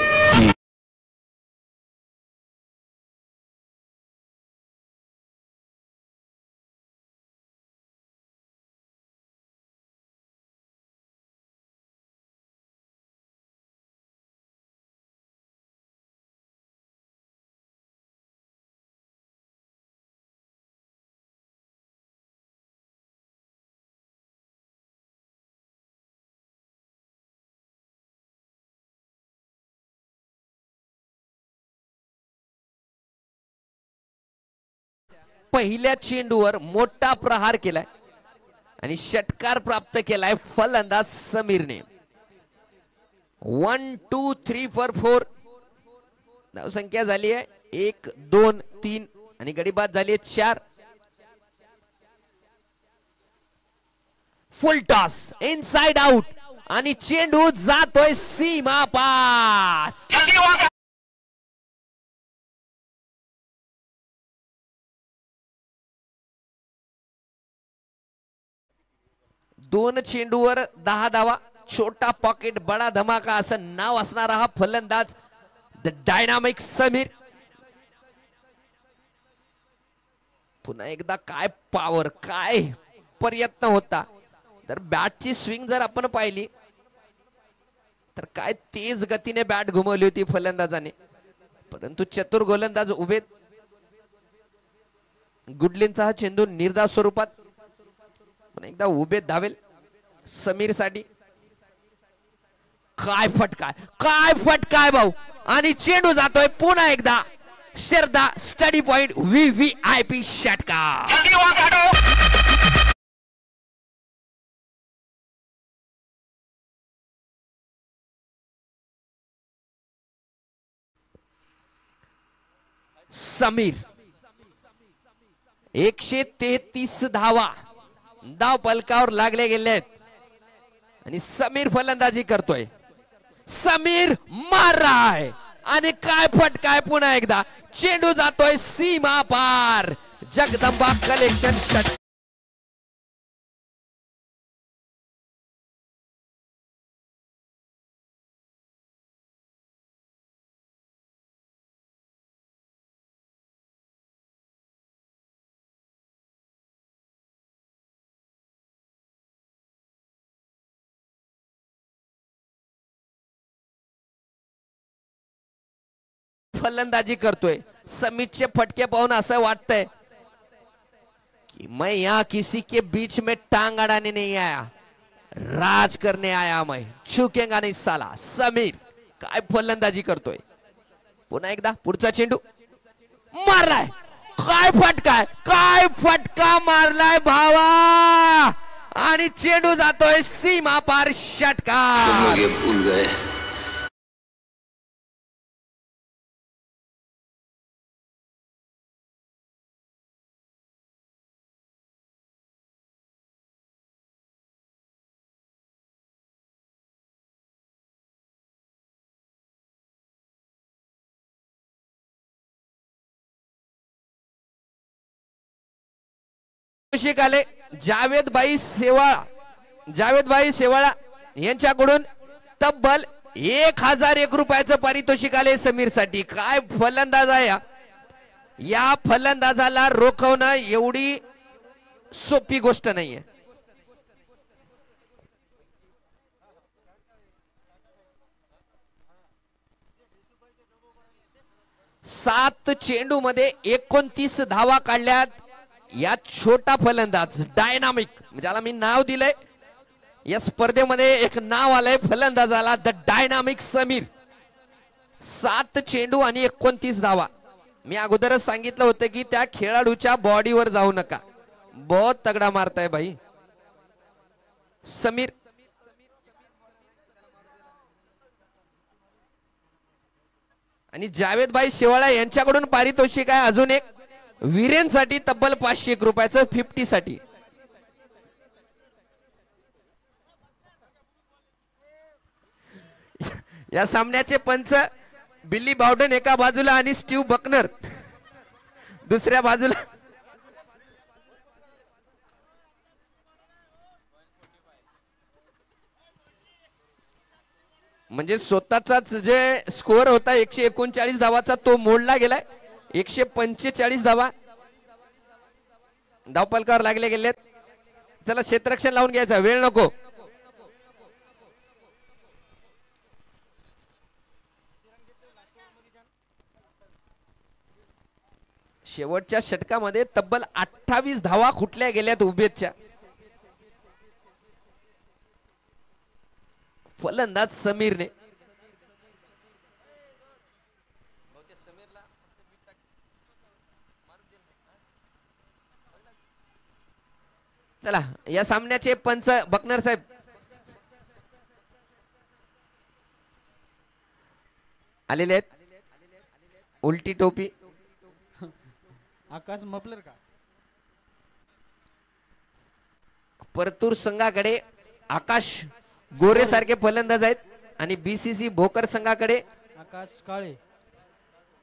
पहिल्या चेंडूवर मोठा प्रहार केलाय आणि षटकार प्राप्त केलाय फलंदाज समीरने. 1 2 3 4 4 धावसंख्या झाली आहे 1 2 3 आणि गडी बाद झाली आहे 4. फुल टॉस इनसाइड आउट आणि चेंडू जातोय सीमा पार. दोन चेंडूवर 10 धावा. छोटा पॉकेट बडा धमाका असं नाव असणारा हा फलंदाज द डायनामिक समीर. पुन्हा एकदा काय पॉवर, काय प्रयत्न होता. तर बॅटची स्विंग जर आपण पाहिली तर काय तेज गतीने बॅट घुमवली होती फलंदाजाने. परंतु चतुर गोलंदाज उभे. गुडलिनचा हा चेंडू निर्धाव स्वरूपात एकदा उभे धावेल समीर साठी. काय फटकाय, काय फटकाय भाऊ. आणि चेंडू जातोय पुन्हा एकदा शरदा स्टडी पॉइंट VVIP षटकार. समीर 133 धावा धाव पलकावर लागले गेले आहेत आणि समीर फलंदाजी करतोय. समीर माराय आणि काय फटकाय. पुन्हा एकदा चेंडू जातोय सीमा पार. जगदंबा कलेक्शन षटकार. फलंदाजी करतोय. समीरचे फटके पाहून असं वाटतंय कि मैं यहाँ किसी के बीच में टांग अड़ाने नहीं आया, राज करने आया. मैं झुकेगा नहीं साला. समीर काय फलंदाजी करतोय. पुन्हा एकदा पुढचा चेंडू मारलाय. काय फटकाय, काय फटका मारलाय भावा. आणि चेंडू जातोय सीमा पार षटकार. भूल गए. आले जावेदभाई शेवाळा यांच्याकडून तब्बल 1001 रुपयाचं पारितोषिक आले समीर साठी. काय फलंदाज आहे. या फलंदाजाला रोखवणं एवढी सोपी गोष्ट नाहीये. 7 चेंडू मध्ये 29 धावा काढल्यात. या छोटा फलंदाज डायनामिक, ज्याला मी नाव दिलंय या स्पर्धेमध्ये, एक नाव आलंय फलंदाजाला द डायनामिक समीर. 7 चेंडू आणि 29 धावा. मी अगोदरच सांगितलं होतं की त्या खेळाडूच्या बॉडीवर जाऊ नका. बहुत तगडा मारताय भाई समीर. आणि जावेदभाई शेवाळा यांच्याकडून पारितोषिक आहे अजून एक वीरेंसाठी तब्बल 501 रुपयाचं 50 साठी. या सामन्याचे पंच बिल्ली बावडन एका बाजूला आणि स्टीव्ह बकनर दुसऱ्या बाजूला. म्हणजे स्वतःचाच जे स्कोअर होता 139 धावाचा तो मोडला गेलाय. 145 धावा धावपलकावर लागले गेलेत. चला क्षेत्ररक्षण लावून घ्यायचा, वेळ नको. शेवटच्या षटकामध्ये तब्बल 28 धावा खुटल्या गेल्यात उभेच्या. फलंदाज समीरने चला या सामन्याचे पंच बकनर साहेब. आलेले आहेत. उलटी टोपी आकाश मफलर का. परतूर संघाकडे आकाश गोरे सारखे फलंदाज आहेत आणि बीसीसी भोकर संघाकडे आकाश काळे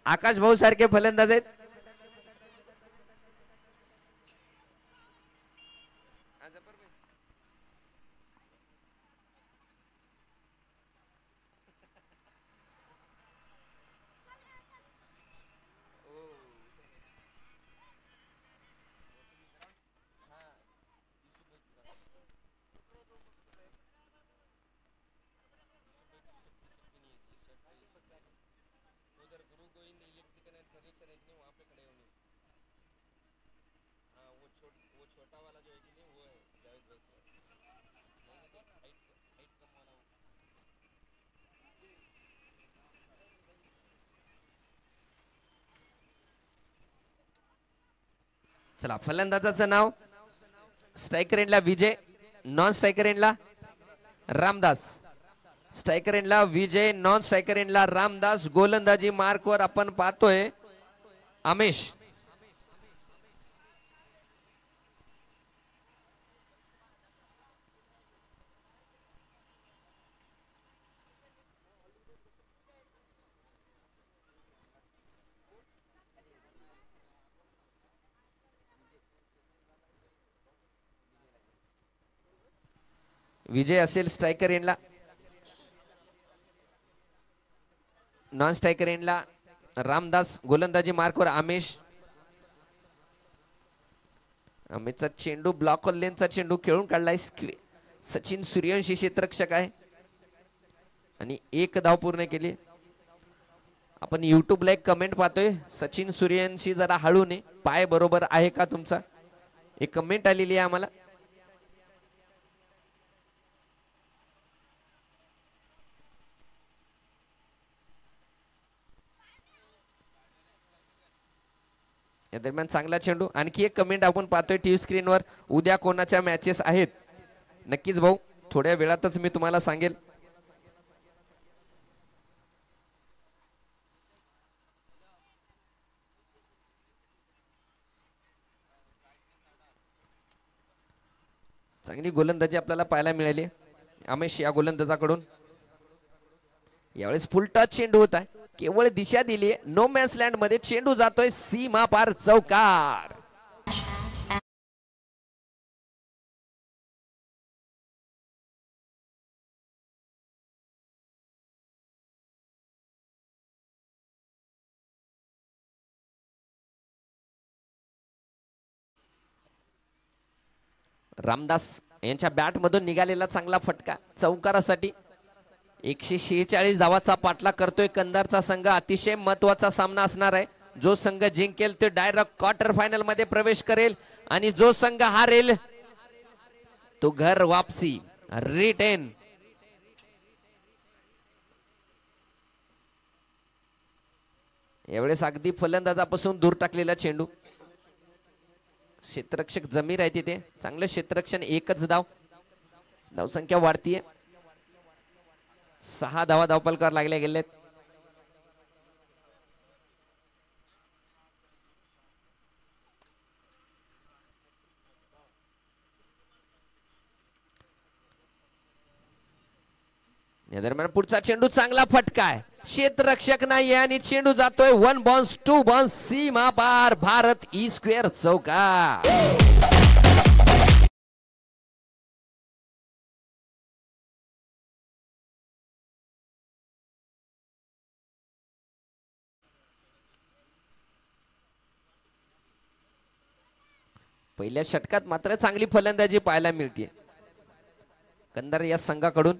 आकाश भाऊ सारखे फलंदाज आहेत. चला फलंदाजाचं नाव स्ट्रायकर एंडला विजय, नॉन स्ट्रायकर एंडला रामदास. स्ट्रायकर एंडला विजय, नॉन स्ट्रायकर एंडला रामदास. गोलंदाजी मार्कवर आपण पाहतोय आमेश. विजय असेल स्ट्रायकर एंडला, नॉन स्ट्रायकर एंडला रामदास. गोलंदाजी मार्कवर आमेश. आमेशचा चेंडू ब्लॉक लेनचा चेंडू खेळून काढलाय. सचिन सूर्यवंशी क्षेत्ररक्षक आहे आणि 1 धाव पूर्ण केली. आपण युट्यूबला एक कमेंट पाहतोय, सचिन सूर्यवंशी जरा हळूने पाय बरोबर आहे का तुमचा, एक कमेंट आलेली आहे आम्हाला. या दरम्यान चांगला चेंडू. आणखी एक कमेंट आपण पाहतोय टीव्ही स्क्रीनवर, उद्या कोणाच्या मॅचेस आहेत. नक्कीच भाऊ, थोड्या वेळातच मी तुम्हाला सांगेल. चांगली गोलंदाजी आपल्याला पाहायला मिळाली आमेश या गोलंदाजाकडून. यावेळेस फुल टच चेंडू होता, केवळ दिशा दिली. नो मॅन्स लँड मध्ये चेंडू जातोय सीमा पार चौकार. रामदास यांच्या बॅट मधून निघालेला चांगला फटका चौकारासाठी. 146 धावाचा पाठलाग करतोय कंधारचा संघ. अतिशय महत्वाचा सामना असणार आहे. जो संघ जिंकेल तो डायरेक्ट क्वार्टर फायनल मध्ये प्रवेश करेल आणि जो संघ हारेल तो घर वापसी रिटेन. यावेळेस अगदी फलंदाजापासून दूर टाकलेला चेंडू. क्षेत्ररक्षक जमीर आहे तिथे. चांगलं क्षेत्ररक्षण. 1च धाव. धावसंख्या वाढतीये. 6 धावा धावपलकार लागल्या गेलेत. या दरम्यान पुढचा चेंडू चांगला फटका आहे, क्षेत्ररक्षक नाही आणि चेंडू जातोय 1 बॉन्स 2 बॉन्स सीमा पार, भारत ई स्क्वेअर चौकार. पहिल्या षटकात मात्र चांगली फलंदाजी पाहायला मिळते कंधार या संघाकडून.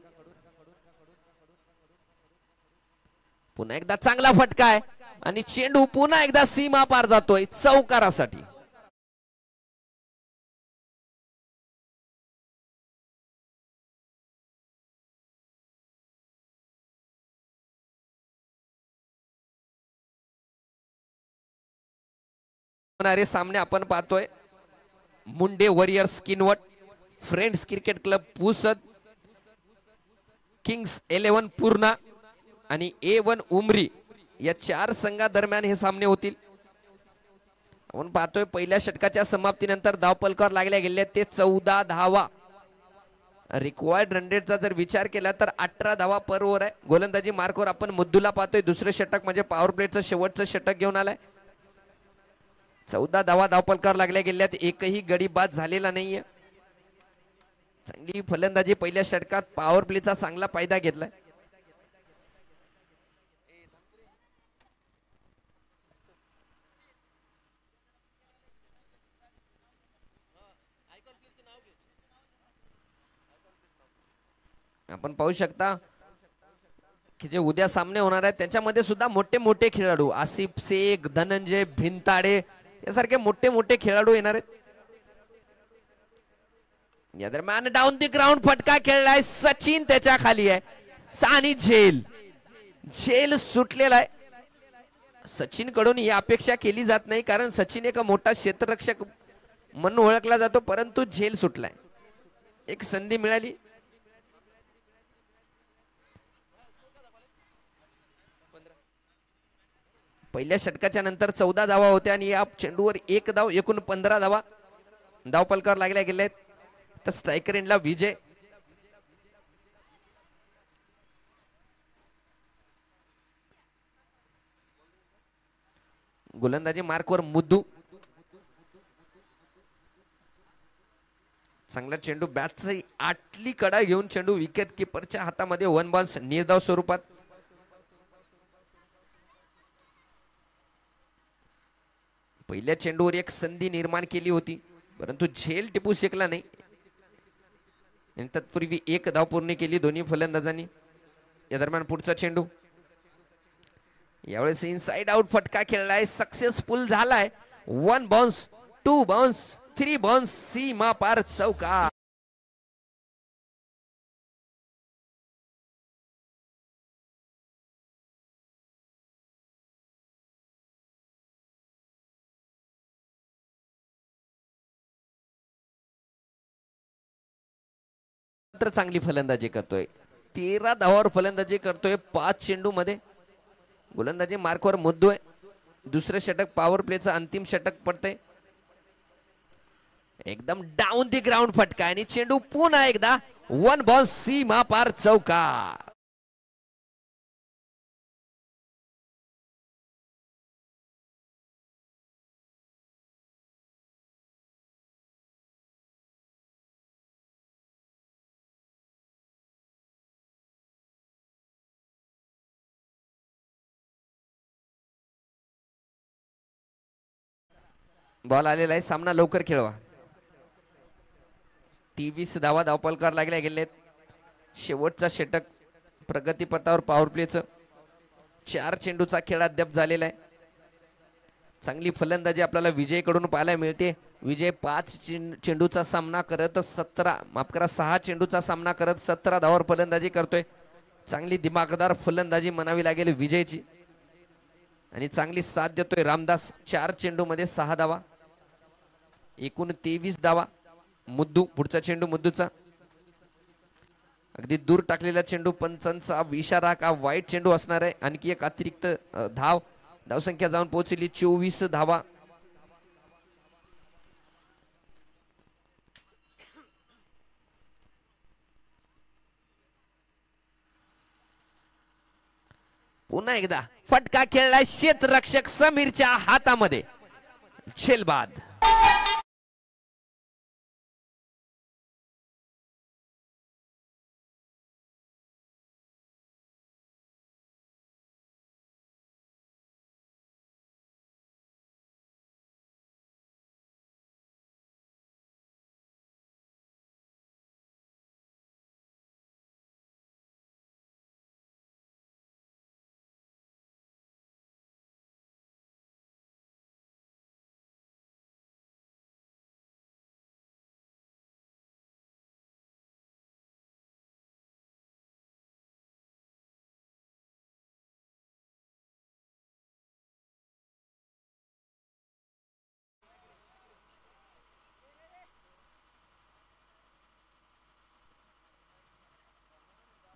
पुन्हा एकदा चांगला फटका आहे आणि चेंडू पुन्हा एकदा सीमा पार जातोय चौकारासाठी. सामने आपण पाहतोय Munde warriors Kinwat, friends cricket club Pusad, Kings 11 Purna आणि A1 उमरी या 4 संघादरम्यान हे सामने होतील. आपण पाहतोय पहिल्या षटकाच्या समाप्तीनंतर धावफलकावर लागल्या गेले ते 14 धावा. रिक्वायर्ड रन रेटचा जर विचार केला तर 18 धावा पर ओव्हर आहे. गोलंदाजी मार्कवर आपण मुद्दूला पाहतोय, दुसरे षटक म्हणजे पॉवर प्लेचं शेवटचं षटक घेऊन आलाय. 14 धावा धावफलकावर लागल्या गेल्यात, एकही गडी बाद झालेला नाहीये. चांगली फलंदाजी पहिल्या षटकात, पॉवर प्लेचा चांगला फायदा घेतलाय. आपण पाहू शकता की जे उद्या सामने होणार आहेत त्याच्यामध्ये सुद्धा मोठे मोठे खेळाडू, आसिफ शेख, धनंजय भिंताडे यासारखे मोठे मोठे खेळाडू येणार आहेत. या दरम्यान डाऊन दी ग्राउंड फटका खेळलाय, सचिन त्याच्या खाली आहे आणि झेल सुटलेला आहे. सचिन कडून ही अपेक्षा केली जात नाही कारण सचिन एक मोठा क्षेत्ररक्षक म्हणून ओळखला जातो, परंतु झेल सुटलाय. एक संधी मिळाली. पहिल्या षटकाच्या नंतर 14 धावा होत्या आणि या चेंडूवर 1 धाव, एकूण 15 धावा धावफलकावर लागल्या गेलेत. तर स्ट्रायकर एंडला विजय. गोलंदाजी मार्कवर मुद्दू. चांगला चेंडू, बॅटची आटली कडा घेऊन चेंडू विकेट किपरच्या हातामध्ये 1 बॉन्स निर्धाव स्वरूपात. पहिल्या चेंडूवर एक संधी निर्माण केली होती परंतु झेल टिपू शकला नाही. तत्पूर्वी 1 धाव पूर्ण केली दोन्ही फलंदाजांनी. या दरम्यान पुढचा चेंडू, यावेळेस इनसाइड आउट फटका खेळलाय, सक्सेसफुल झालाय. 1 बाउन्स 2 बाउन्स 3 बाउन्स सीमा पार चौकार. चांगली फलंदाजी करतोय, 13 धावावर फलंदाजी करतोय 5 चेंडू मध्ये. गोलंदाजी मार्कवर मुद्दू आहे. दुसरे षटक पॉवर प्लेचं अंतिम षटक पडते. एकदम डाऊन दी ग्राउंड फटका आणि चेंडू पुन्हा एकदा 1 बॉल सीमा पार चौकार. बॉल आलेला आहे, सामना लवकर खेळवा. 23 धावा धावफलकावर लागल्या गेलेत. शेवटचा षटक प्रगतीपथावर पॉवर प्लेचं. 4 चेंडूचा खेळ अद्याप झालेला आहे. चांगली फलंदाजी आपल्याला विजय कडून पाहायला मिळते. विजय 5 चेंडूचा सामना करत 6 चेंडूचा सामना करत 17 धावावर फलंदाजी करतोय. चांगली दिमागदार फलंदाजी म्हणावी लागेल विजयची आणि चांगली साथ देतोय रामदास. 4 चेंडू मध्ये 6 धावा, एकूण 23 धावा. मुद्दू, पुढचा चेंडू मुद्दूचा, अगदी दूर टाकलेला चेंडू. पंचांचा इशारा का वाईट चेंडू असणार आहे. आणखी एक अतिरिक्त धावसंख्या जाऊन पोहोचली 24 धावा. पुन्हा एकदा फटका खेळलाय क्षेत्ररक्षक समीरच्या हातामध्ये. झेलबाद.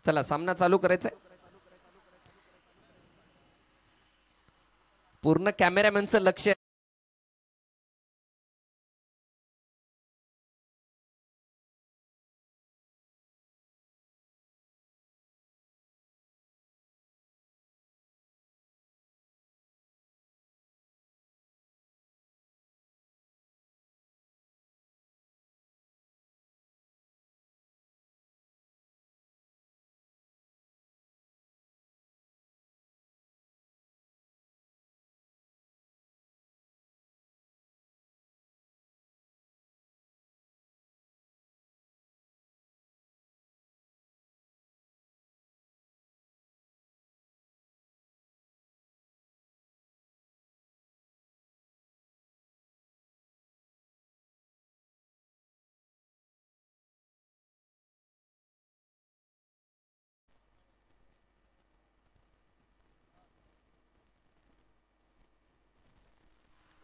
चला सामना चालू करायचा आहे. पूर्ण कॅमेरामॅनचं लक्ष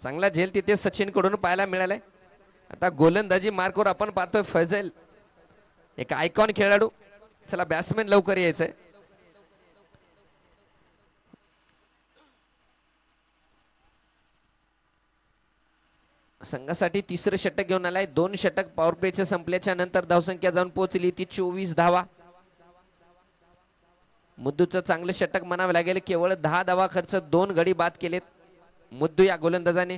चांगला झेल तिथे सचिन कडून पाहायला मिळालाय. आता गोलंदाजी मार्कवर आपण पाहतोय फैजल, एक आयकॉन खेळाडू. चला बॅट्समॅन लवकर यायचंय. संघासाठी तिसरं षटक घेऊन आलाय. 2 षटक पॉवर प्लेच्या संपल्याच्या नंतर धावसंख्या जाऊन पोहोचली ती 24 धावा. मुद्दूचं चांगलं षटक म्हणावं लागेल. केवळ 10 धावा खर्च 2 गडी बाद केलेत मुद्दू या गोलंदाजाने.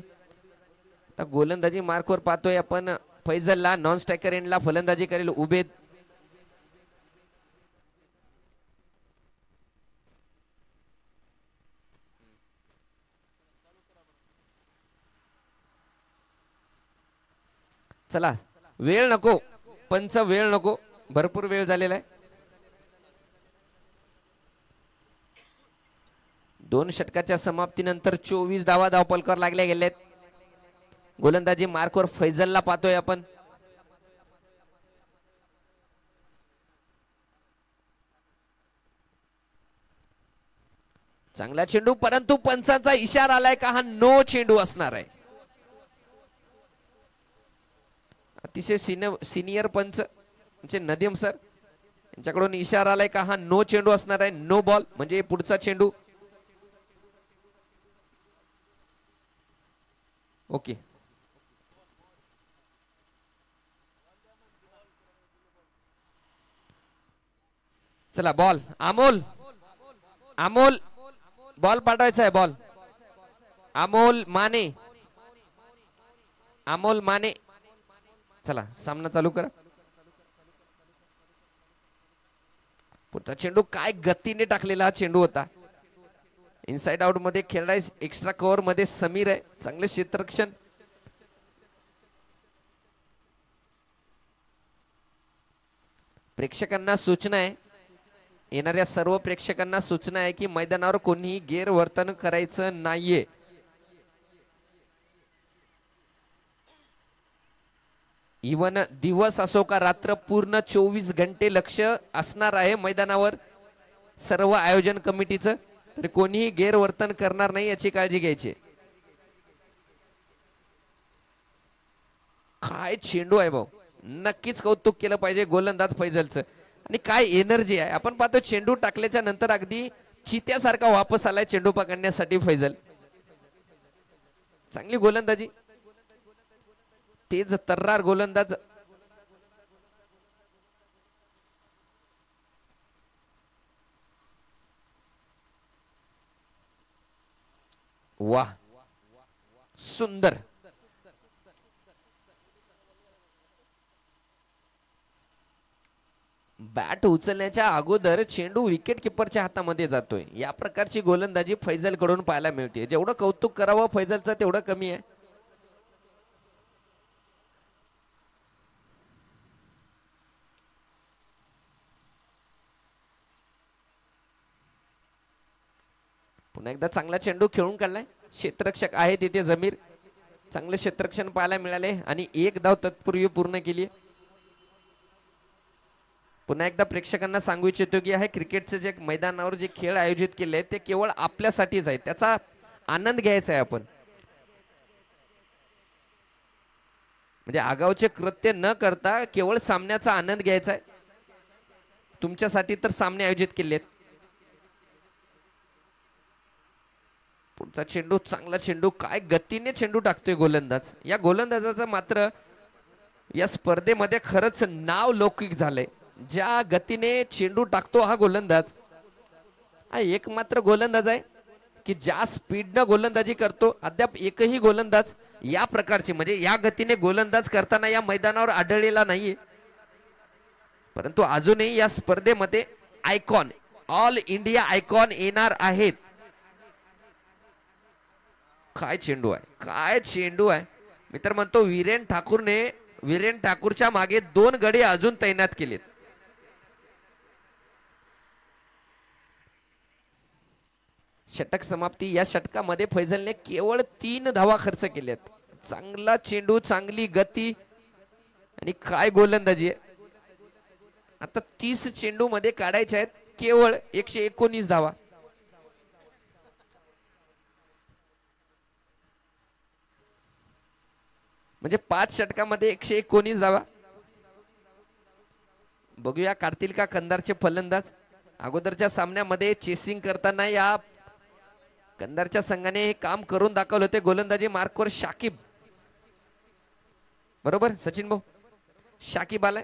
आता गोलंदाजी मार्कवर पाहतोय आपण फैजलला. नॉन स्ट्रायकर एंडला फलंदाजी करेल उबेद. चला वेळ नको पंच, वेळ नको, भरपूर वेळ झालेला आहे. 2 षटकाच्या समाप्तीनंतर 24 धावा धावपलकर लागल्या गेलेत. गोलंदाजी मार्कवर फैजलला पाहतोय आपण. चांगला चेंडू, परंतु पंचांचा इशारा आलाय का हा नो चेंडू असणार आहे. अतिशय सिनियर पंच म्हणजे नदीम सर यांच्याकडून इशारा आलाय का हा नो चेंडू असणार आहे. नो बॉल म्हणजे पुढचा चेंडू. ओके चला बॉल. अमोल, अमोल बॉल पाठवायचा आहे. बॉल अमोल माने, अमोल माने. चला सामना चालू करा. पुढचा चेंडू काय गतीने टाकलेला हा चेंडू होता. इनसाइड आउट मध्ये खेळलाय. एक्स्ट्रा कव्हर मध्ये समीर आहे. चांगले क्षेत्ररक्षण. प्रेक्षकांना सूचना आहे, येणाऱ्या सर्व प्रेक्षकांना सूचना आहे की मैदानावर कोणीही गैरवर्तन करायचं नाहीये. इवन दिवस असो का रात्र, पूर्ण 24 घंटे लक्ष असणार आहे मैदानावर सर्व आयोजन कमिटीचं. तर कोणीही गैरवर्तन करणार नाही याची काळजी घ्यायची. काय चेंडू आहे भाऊ, नक्कीच कौतुक केलं पाहिजे गोलंदाज फैजलचं. आणि काय एनर्जी आहे. आपण पाहतो चेंडू टाकल्याच्या नंतर अगदी चित्यासारखा वापस आलाय चेंडू पकडण्यासाठी फैजल. चांगली गोलंदाजी, तेज तर्रार गोलंदाज. वाह, सुंदर. बॅट उचलण्याच्या अगोदर चेंडू विकेट किपरच्या हातामध्ये जातोय. या प्रकारची गोलंदाजी फैजल कडून पाहायला मिळते. जेवढं कौतुक करावं फैजलचं तेवढं कमी आहे. पुन्हा एकदा चांगला चेंडू खेळून काढलाय. क्षेत्ररक्षक आहे तिथे जमीर. चांगले क्षेत्ररक्षण पाहायला मिळाले आणि एक धाव तत्पूर्वी पूर्ण केली. पुन्हा एकदा प्रेक्षकांना सांगू इच्छितो की हे क्रिकेटचे जे मैदानावर जे खेळ आयोजित केले ते केवळ आपल्यासाठीच आहे. त्याचा आनंद घ्यायचा आहे आपण. म्हणजे आगाऊचे कृत्य न करता केवळ सामन्याचा आनंद घ्यायचा आहे. तुमच्यासाठी तर सामने आयोजित केले आहेत. पुढचा चेंडू, चांगला चेंडू. काय गतीने चेंडू टाकतोय गोलंदाज. या गोलंदाजाचं मात्र या स्पर्धेमध्ये खरंच नाव लौकिक झालंय. ज्या गतीने चेंडू टाकतो हा गोलंदाज, हा एक मात्र गोलंदाज आहे की ज्या स्पीडनं गोलंदाजी करतो. अद्याप एकही गोलंदाज या प्रकारची म्हणजे या गतीने गोलंदाज करताना या मैदानावर आढळलेला नाहीये. परंतु अजूनही या स्पर्धेमध्ये आयकॉन, ऑल इंडिया आयकॉन येणार आहेत. काय चेंडू आहे, काय चेंडू आहे. मी तर म्हणतो वीरेन ठाकूरच्या मागे 2 गडी अजून तैनात केलेत. षटक समाप्ती. या षटकामध्ये फैजलने केवळ 3 धावा खर्च केल्यात. चांगला चेंडू, चांगली गती आणि काय गोलंदाजी आहे. आता 30 चेंडू मध्ये काढायचे आहेत केवळ 119 धावा. म्हणजे 5 षटकामध्ये 119 धावा. बघूया काढतील का कंधारचे फलंदाज. अगोदरच्या सामन्यामध्ये चेसिंग करताना या कंधारच्या संघाने हे काम करून दाखवले होते. गोलंदाजी मार्कवर शाकिब, बरोबर सचिन भाऊ, शाकिब आलाय.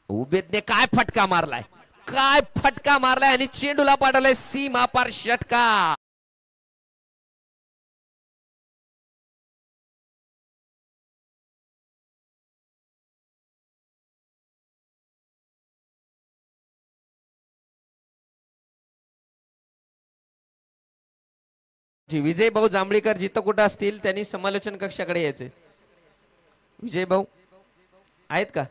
उबेदने काय फटका मारलाय, काय फटका मारलाय आणि चेंडूला पाठवलाय सीमा पार षटकार. विजय भाऊ जांभळीकर जिथं कुठं असतील त्यांनी समालोचन कक्षाकडे यायचे. विजय भाऊ आहेत का?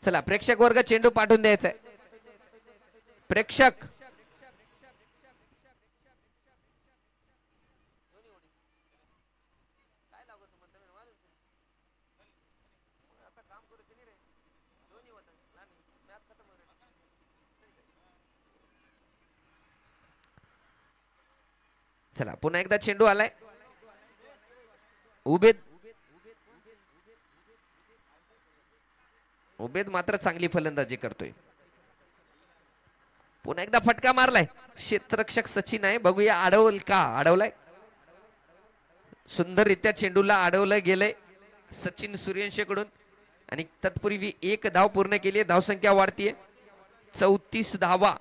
चला प्रेक्षक वर्ग चेंडू पाठवून द्यायचा आहे. प्रेक्षक चला पुन्हा एकदा चेंडू आलाय. उबेद मात्र चांगली फलंदाजी करतोय. पुन्हा एकदा फटका मारलाय. क्षेत्ररक्षक सचिन आहे. बघूया अडवल का. अडवलाय. सुंदररित्या चेंडूला अडवलं गेलंय सचिन सूर्यवंशीकडून आणि तत्पूर्वी 1 धाव पूर्ण केली. धावसंख्या वाढतीये 34 धावा.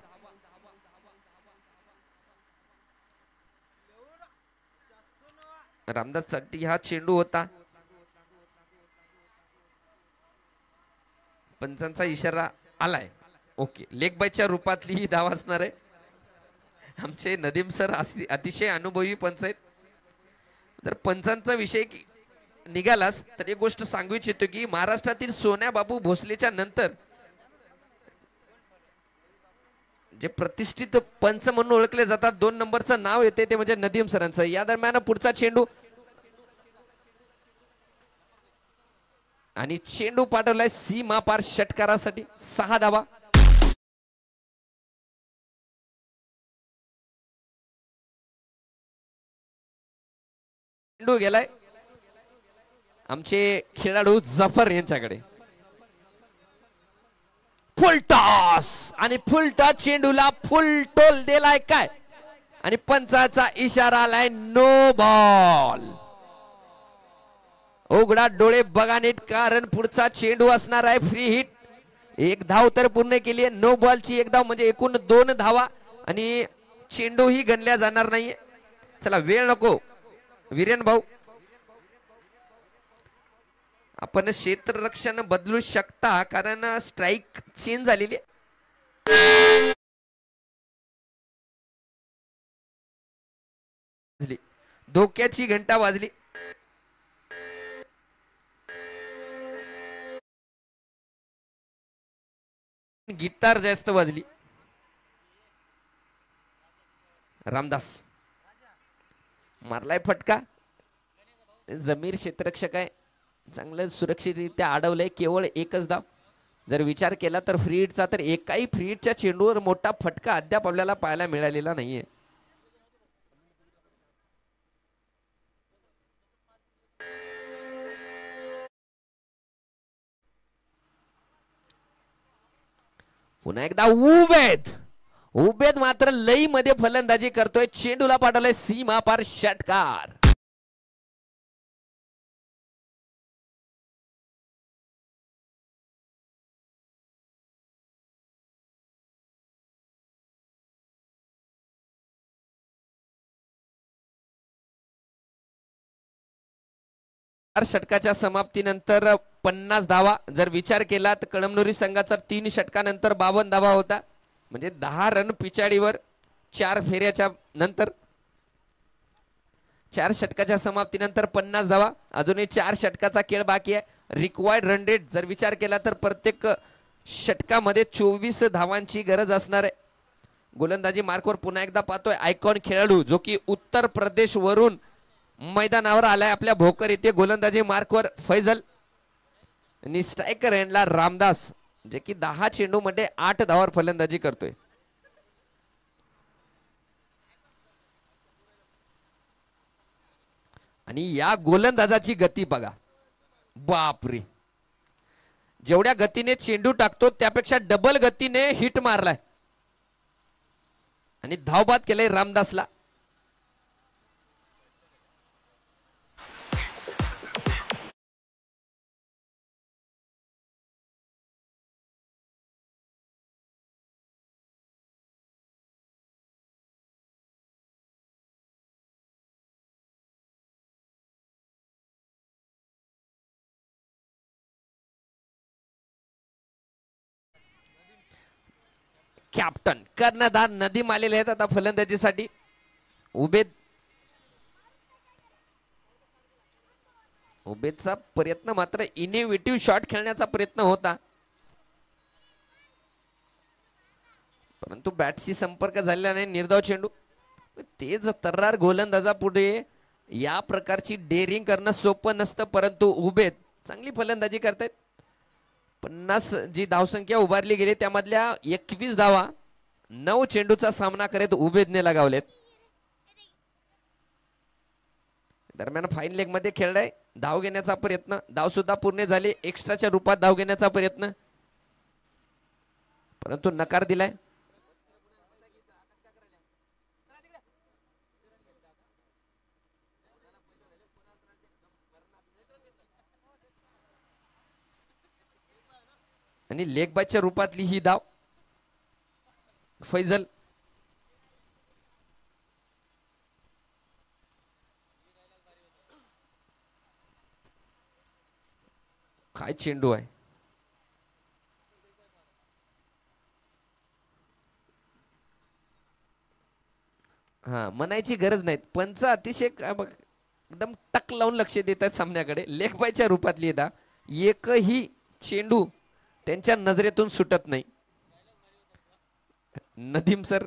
रामदास साठी हा चेंडू होता. पंचांचा इशारा आलाय. ओके, लेग बायच्या रूपातली ही धाव असणार आहे. आमचे नदीम सर अतिशय अनुभवी पंच आहेत. जर पंचांचा विषय निघालास तर एक गोष्ट सांगू इच्छितो की महाराष्ट्रातील सोन्या बाबू भोसलेच्या नंतर जे प्रतिष्ठित पंच म्हणून ओळखले जातात 2 नंबरचं नाव येते ते म्हणजे नदीम सरांचं. या दरम्यान पुढचा चेंडू आणि चेंडू पाठवलाय सीमा पार षटकारासाठी. 6 धावा. चेंडू गेलाय आमचे खेळाडू जफर यांच्याकडे. फुल टॉस आणि फुल टॉस. चेंडूला फुल टोल दिलाय काय आणि पंचाचा इशारा आलाय नो बॉल. उघडा डोळे बघा नीट, कारण पुढचा चेंडू असणार आहे फ्री हिट. एक धाव तर पूर्ण केली आहे. नो बॉलची एक धाव म्हणजे एकूण 2 धावा आणि चेंडू ही गणल्या जाणार नाहीये. चला वेळ नको वीरेन भाऊ, आपण क्षेत्ररक्षण बदलू शकता कारण स्ट्राईक चेंज झालेली आहे. धोक्याची घंटा वाजली. गिटार जास्त वाजली. रामदास मारलाय फटका. जमीर क्षेत्ररक्षक आहे, चांगलं सुरक्षितरित्या अडवलंय. केवळ एकच धाव जर विचार केला तर फ्री हिटचा, तर एकाही फ्री हिटच्या चेंडूवर मोठा फटका अद्याप आपल्याला पाहायला मिळालेला नाहीये. पुन्हा एकदा उबेद मात्र लई मध्ये फलंदाजी करतोय. चेंडूला पाठवलंय सीमा पार षटकार. षटकाच्या समाप्तीनंतर 50 धावा जर विचार केला तर कळमनुरी संघाचा 3 षटकानंतर 52 धावा होता, म्हणजे 10 रन पिछाडीवर 4 फेऱ्याच्या नंतर. 4 षटकाच्या समाप्तीनंतर 50 धावा, अजूनही 4 षटकाचा खेळ बाकी आहे. रिक्वायर्ड रन रेट जर विचार केला तर प्रत्येक षटकामध्ये 24 धावांची गरज असणार आहे. गोलंदाजी मार्कवर पुन्हा एकदा पाहतोय आयकॉन खेळाडू जो की उत्तर प्रदेश वरून मैदानावर आलाय आपल्या भोकर येथे. गोलंदाजी मार्कवर फैजल आणि स्ट्रायकर एंडला रामदास, जे की 10 चेंडू मध्ये 8 धावांवर फलंदाजी करतोय. आणि या गोलंदाजाची गती बघा, बापरे, जेवढ्या गतीने चेंडू टाकतो त्यापेक्षा डबल गतीने हिट मारलाय आणि धावबाद केलंय रामदासला. कॅप्टन कर्णधार नदीम आलेले आहेत आता फलंदाजीसाठी. उबेदचा प्रयत्न मात्र इनोव्हेटिव्ह शॉट खेळण्याचा प्रयत्न होता, परंतु बॅटशी संपर्क झालेला नाही. निर्धाव चेंडू. तेच तर्रार गोलंदाजा पुढे या प्रकारची डेअरिंग करणं सोपं नसतं, परंतु उबेद चांगली फलंदाजी करतायत. 50 जी धावसंख्या उभारली गेली त्यामधल्या 21 धावा 9 चेंडूचा सामना करत उबेदने लगावलेत. दरम्यान फाईन लेग मध्ये खेळलाय. धाव घेण्याचा प्रयत्न, धाव सुद्धा पूर्ण झाली. एक्स्ट्राच्या रूपात धाव घेण्याचा प्रयत्न, परंतु नकार दिलाय. आणि लेग बायच्या रूपातली ही धाव. फैजल काय चेंडू आहे. हा, म्हणायची गरज नाही, पंच अतिशय एकदम टक लावून लक्ष देत आहेत सामन्याकडे. लेग बायच्या रूपातली धाव, एकही चेंडू त्यांच्या नजरेतून सुटत नाही. नदीम सर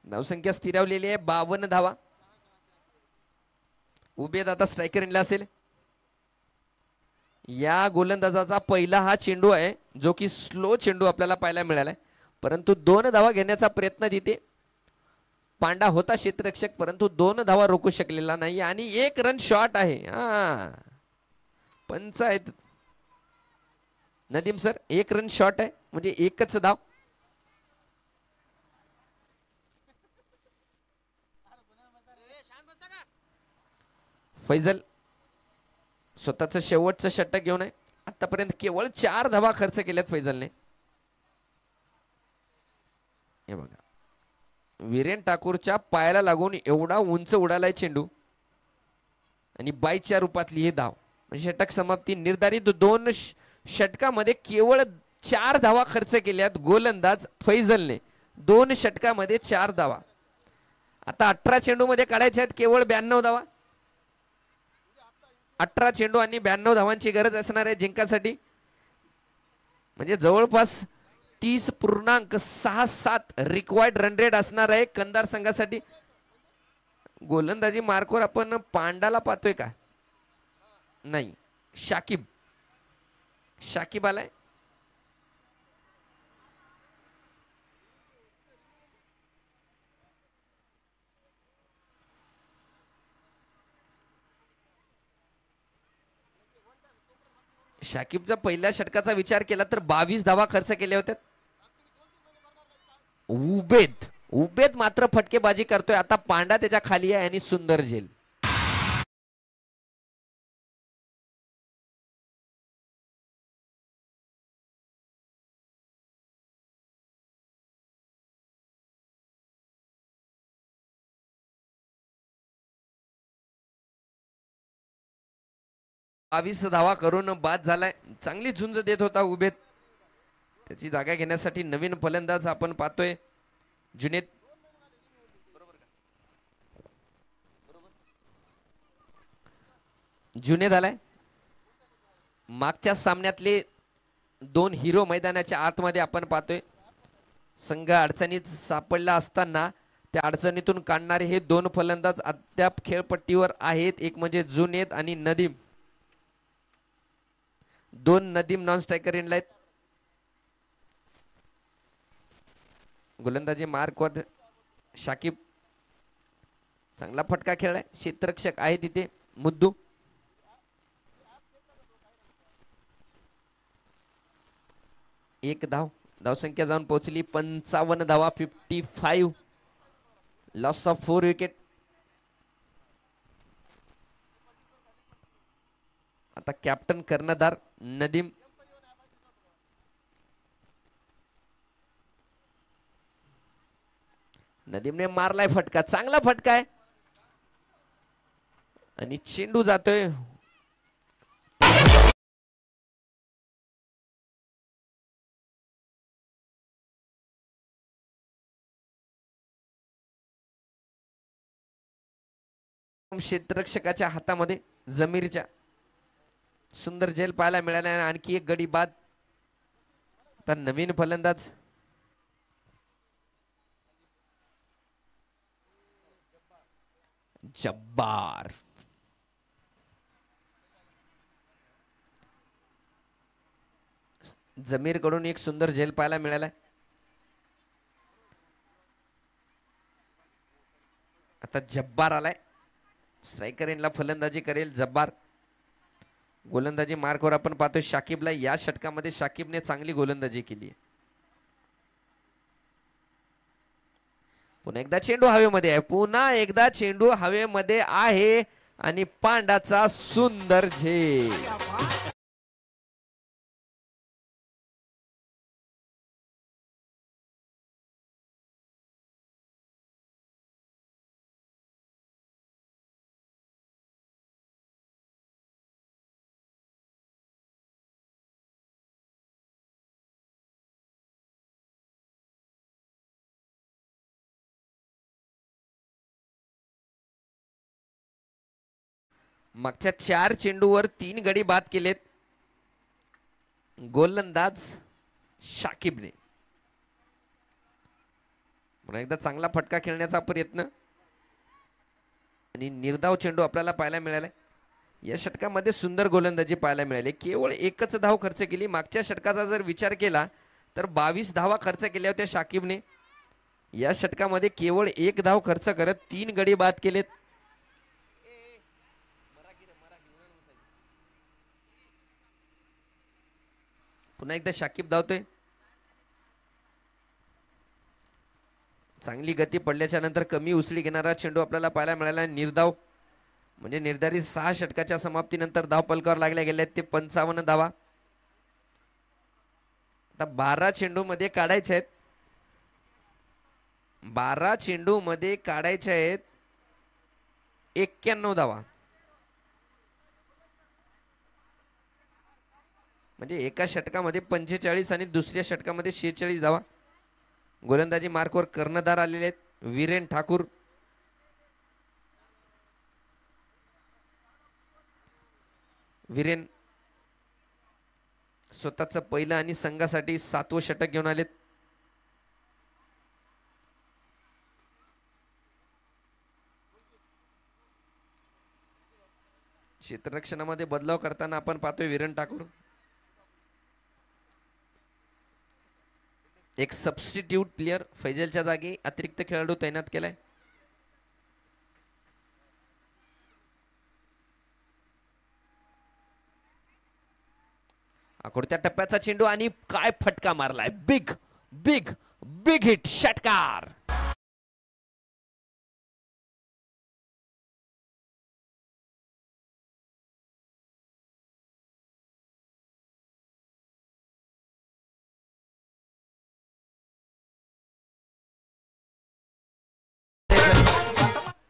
धावसंख्या स्थिरावलेली आहे 52 धावा. उबेद आता स्ट्रायकर एंडला असेल. या गोलंदाजाचा पहिला हा चेंडू आहे जो की स्लो चेंडू आपल्याला पाहायला मिळालाय, परंतु 2 धावा घेण्याचा प्रयत्न तिथे पांडा होता क्षेत्ररक्षक, परंतु 2 धावा रोखू शकलेला नाही आणि 1 रन शॉट आहे. हा, पंच आहेत नदीम सर, 1 रन शॉट आहे म्हणजे एकच धाव. फैजल स्वतःचं शेवटचं षटक घेऊन आहे. आतापर्यंत केवळ 4 धावा खर्च केल्यात फैजलने. हे बघा वीरेन ठाकूरच्या पायाला लागून एवढा उंच उडालाय चेंडू आणि बाईच्या रूपातली ही धाव. षटक समाप्ती निर्धारित 2 षटकामध्ये केवळ 4 धावा खर्च केल्यात गोलंदाज फैजलने. 2 षटकामध्ये 4 धावा. आता 18 चेंडू मध्ये काढायचे आहेत केवळ 92 धावा. 18 चेंडू आणि 92 धावांची गरज असणार आहे जिंकासाठी. म्हणजे जवळपास 30.67 रिक्वायर्ड रन रेट असणार आहे कंधार संघासाठी. गोलंदाजी मार्कवर आपण पांडाला पाहतोय का? नाही, शाकिब आलाय. शाकिबच्या पहिल्या षटकाचा विचार केला तर 22 धावा खर्च केल्या होत्या. उबेद मात्र फटकेबाजी करतोय. आता पांडा त्याच्या खाली आहे आणि सुंदर झेल. बावीस धावा करून बाद झालाय. चांगली झुंज देत होता उबेद. त्याची जागा घेण्यासाठी नवीन फलंदाज आपण पाहतोय जुनेद. जुनेद आलाय. मागच्या सामन्यातले 2 हिरो मैदानाच्या आतमध्ये आपण पाहतोय. संघ अडचणीत सापडला असताना त्या अडचणीतून काढणारे हे 2 फलंदाज अद्याप खेळपट्टीवर आहेत. एक म्हणजे जुनेद आणि नदीम. 2 नदीम नॉन स्ट्रायकर इनला आहेत. गोलंदाजी मार्कवर शाकिब. चांगला फटका खेळलाय. क्षेत्ररक्षक आहे तिथे मुद्दू. एक धावसंख्या जाऊन पोहोचली 55 धावा. 55. Loss of 4 wicket. आता कॅप्टन कर्णधार नदीम. नदीमने मारलाय फटका. चांगला फटका आहे आणि चेंडू जातोय क्षेत्ररक्षकाच्या हातामध्ये जमीरच्या. सुंदर झेल पाहायला मिळाला. आणखी एक गडी बाद. आता नवीन फलंदाज जब्बार. जमीर कडून एक सुंदर झेल पाहायला मिळालाय. आता जब्बार आलाय. स्ट्रायकर इनला फलंदाजी करेल जब्बार. गोलंदाजी मार्कवर आपण पाहतो शाकिबला. या षटकामध्ये शाकिबने चांगली गोलंदाजी केली आहे. पुन्हा एकदा चेंडू हवेमध्ये आहे. पुन्हा एकदा चेंडू हवेमध्ये आहे आणि पांडाचा सुंदर झेल. मागच्या 4 चेंडूवर 3 गडी बाद केलेत गोलंदाज शाकिबने. पुन्हा एकदा चांगला फटका खेळण्याचा प्रयत्न आणि निर्धाव चेंडू आपल्याला पाहायला मिळाला. या षटकामध्ये सुंदर गोलंदाजी पाहायला मिळाली. केवळ एकच धाव खर्च केली. मागच्या षटकाचा जर विचार केला तर 22 धावा खर्च केल्या होत्या शाकिबने. या षटकामध्ये केवळ 1 धाव खर्च करत 3 गडी बाद केलेत. पुन्हा एकदा शाकिब धावतोय. चांगली गती पडल्याच्या नंतर कमी उसळी घेणारा चेंडू आपल्याला पाहायला मिळाला. निर्धाव म्हणजे निर्धारित 6 षटकाच्या समाप्तीनंतर धावफलकावर लागल्या गेल्या ते 55 धावा. आता 12 चेंडू मध्ये काढायचे आहेत. 12 चेंडू मध्ये काढायचे आहेत 91 धावा. म्हणजे एका षटकामध्ये 45 आणि दुसऱ्या षटकामध्ये 46 धावा. गोलंदाजी मार्कवर कर्णधार आलेले आहेत वीरेन ठाकूर. वीरेन स्वतःचं पहिलं आणि संघासाठी 7वं षटक घेऊन आलेत. क्षेत्ररक्षणामध्ये बदलाव करताना आपण पाहतोय वीरेन ठाकूर. एक सबस्टिट्यूट प्लेयर फैजलच्या जागी अतिरिक्त खेळाडू तैनात केलाय. अकोडत्या टप्प्याचा चेंडू आणि काय फटका मारलाय. बिग बिग बिग हिट षटकार.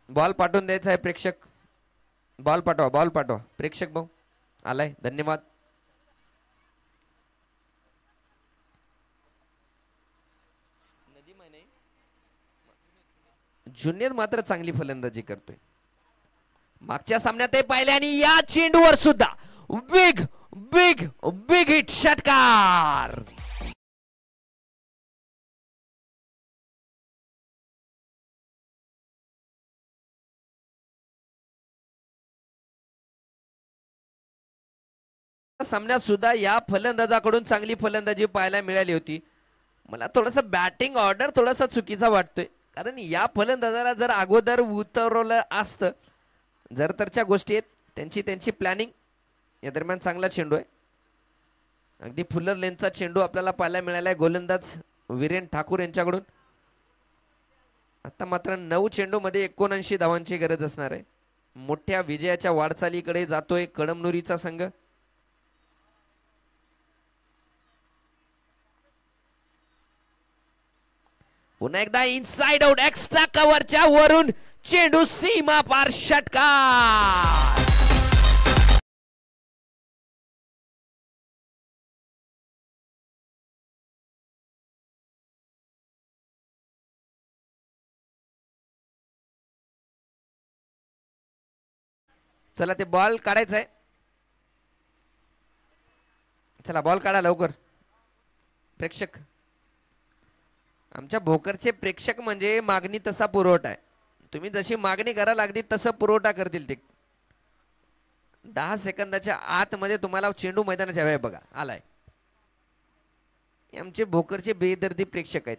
बॉल पाठवून द्यायचा आहे प्रेक्षक. बॉल पाठवा प्रेक्षक भाऊ आलाय. धन्यवाद. जुनेद मात्र चांगली फलंदाजी करतोय. मागच्या सामन्यात ते पाहिले आणि या चेंडूवर सुद्धा बिग बिग बिग हिट षटकार. सामन्यात सुद्धा या फलंदाजाकडून चांगली फलंदाजी पाहायला मिळाली होती. मला थोडंसं बॅटिंग ऑर्डर थोडासा चुकीचा वाटतोय. कारण या फलंदाजाला जर अगोदर उतरवलं असतं जर तरच्या गोष्टी आहेत त्यांची प्लॅनिंग. या दरम्यान चांगला चेंडू आहे. अगदी फुलर लेनचा चेंडू आपल्याला पाहायला मिळाला आहे गोलंदाज वीरेन ठाकूर यांच्याकडून. आता मात्र 9 चेंडू मध्ये 79 धावांची गरज असणार आहे. मोठ्या विजयाच्या वाटचालीकडे जातोय कळमनुरीचा संघ. पुन्हा एकदा इनसाइड आउट एक्स्ट्रा कव्हरच्या वरून चेंडू सीमा पार षटकार. चला ते बॉल काढायचा आहे. चला बॉल काढा लवकर प्रेक्षक. आमच्या भोकरचे प्रेक्षक म्हणजे मागणी तसा पुरवठा आहे. तुम्ही जशी मागणी कराल अगदी तसं पुरवठा करतील ते. 10 सेकंदाच्या आतमध्ये तुम्हाला चेंडू मैदानाच्या हवे बघा आलाय. आमचे भोकरचे बेदर्दी प्रेक्षक आहेत.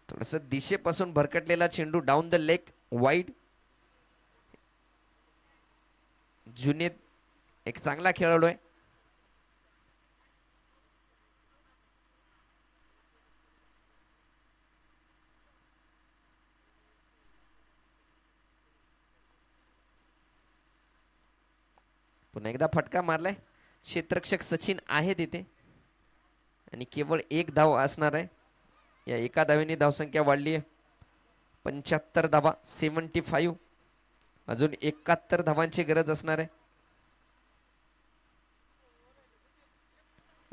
थोडस दिशेपासून भरकटलेला चेंडू down the leg wide. Junaid एक चांगला खेळाडू आहे. पुन्हा एकदा फटका मारलाय. क्षेत्ररक्षक सचिन आहे तिथे आणि केवळ एक धाव असणार आहे. या एका धावेने धावसंख्या वाढली आहे 75 धावा 75. अजून 71 धावांची गरज असणार आहे.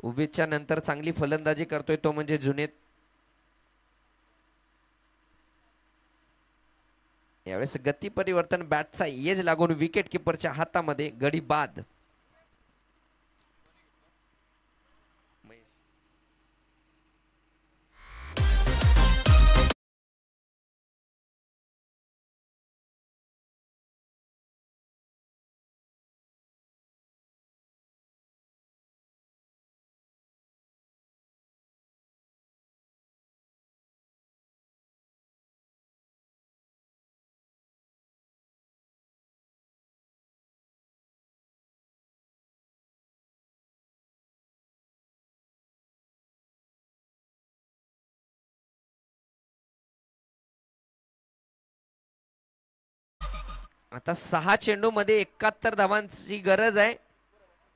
उभेच्या नंतर चांगली फलंदाजी करतोय तो म्हणजे जुनेद. यावेळेस गती परिवर्तन बॅटचा एज लागून विकेट किपरच्या हातामध्ये गडी बाद. आता 6 चेंडू मध्ये 71 धावांची गरज आहे.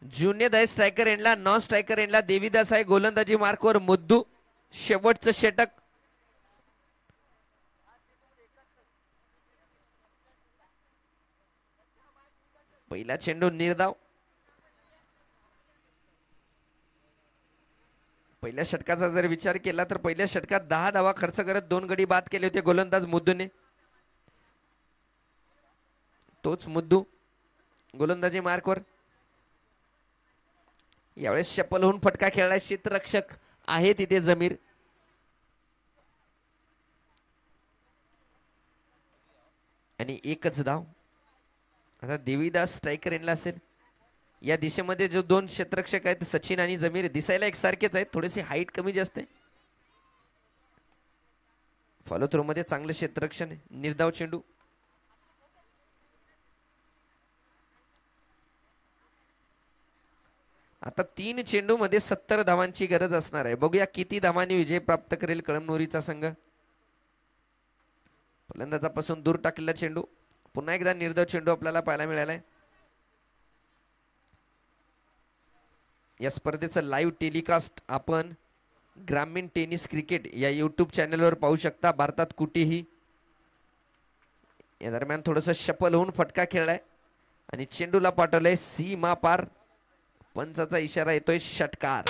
जुनेद आहे स्ट्रायकर एंडला, नॉन स्ट्रायकर एंडला देवीदास आहे. गोलंदाजी मार्कवर मुद्दू. शेवटचं षटक. पहिला चेंडू निर्धाव. पहिल्या षटकाचा जर विचार केला तर पहिल्या षटकात 10 धावा खर्च करत 2 गडी बाद केले होते गोलंदाज मुद्दूने. तोच मुद्दू गोलंदाजी मार्कवर. यावेळेस शपल होऊन फटका खेळला क्षेत्ररक्षक आहे तिथे जमीर. आणि एकच धाव. आता देवीदास स्ट्रायकर एंडला असेल. या दिशेमध्ये जो 2 क्षेत्ररक्षक आहेत सचिन आणि जमीर दिसायला एकसारखेच आहेत, थोडेसे हाईट कमी जास्त आहे. फॉलो थ्रो मध्ये चांगलं क्षेत्ररक्षण आहे. निर्धाव चेंडू. आता 3 चेंडू मध्ये 70 धावांची गरज असणार आहे. बघूया किती धावांनी विजय प्राप्त करेल कळमनुरीचा संघ. फलंदाजापासून दूर टाकलेला चेंडू. पुन्हा एकदा निर्धाव चेंडू आपल्याला पाहायला मिळालाय. या स्पर्धेचं लाईव्ह टेलिकास्ट आपण ग्रामीण टेनिस क्रिकेट या यूट्यूब चॅनलवर पाहू शकता. भारतात कुठेही. या दरम्यान थोडस शपल होऊन फटका खेळलाय आणि चेंडूला पाठवलंय सीमा पार. पंचाचा इशारा येतोय षटकार.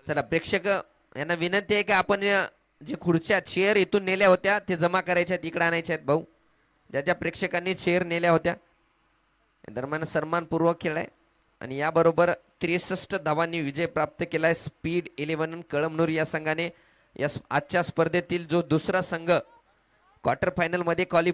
चला प्रेक्षक यांना विनंती आहे की आपण जे खुर्च्या चेअर इथून नेल्या होत्या ते जमा करायच्या आहेत, इकडे आणायच्या आहेत भाऊ. ज्या ज्या प्रेक्षकांनी चेअर नेल्या होत्या दरम्यान सन्मानपूर्वक खेळाय. आणि याबरोबर 63 धावांनी विजय प्राप्त केलाय स्पीड 11 कळमनुर या संघाने. या आजच्या स्पर्धेतील जो दुसरा संघ क्वार्टर फायनल मध्ये क्वालिफाय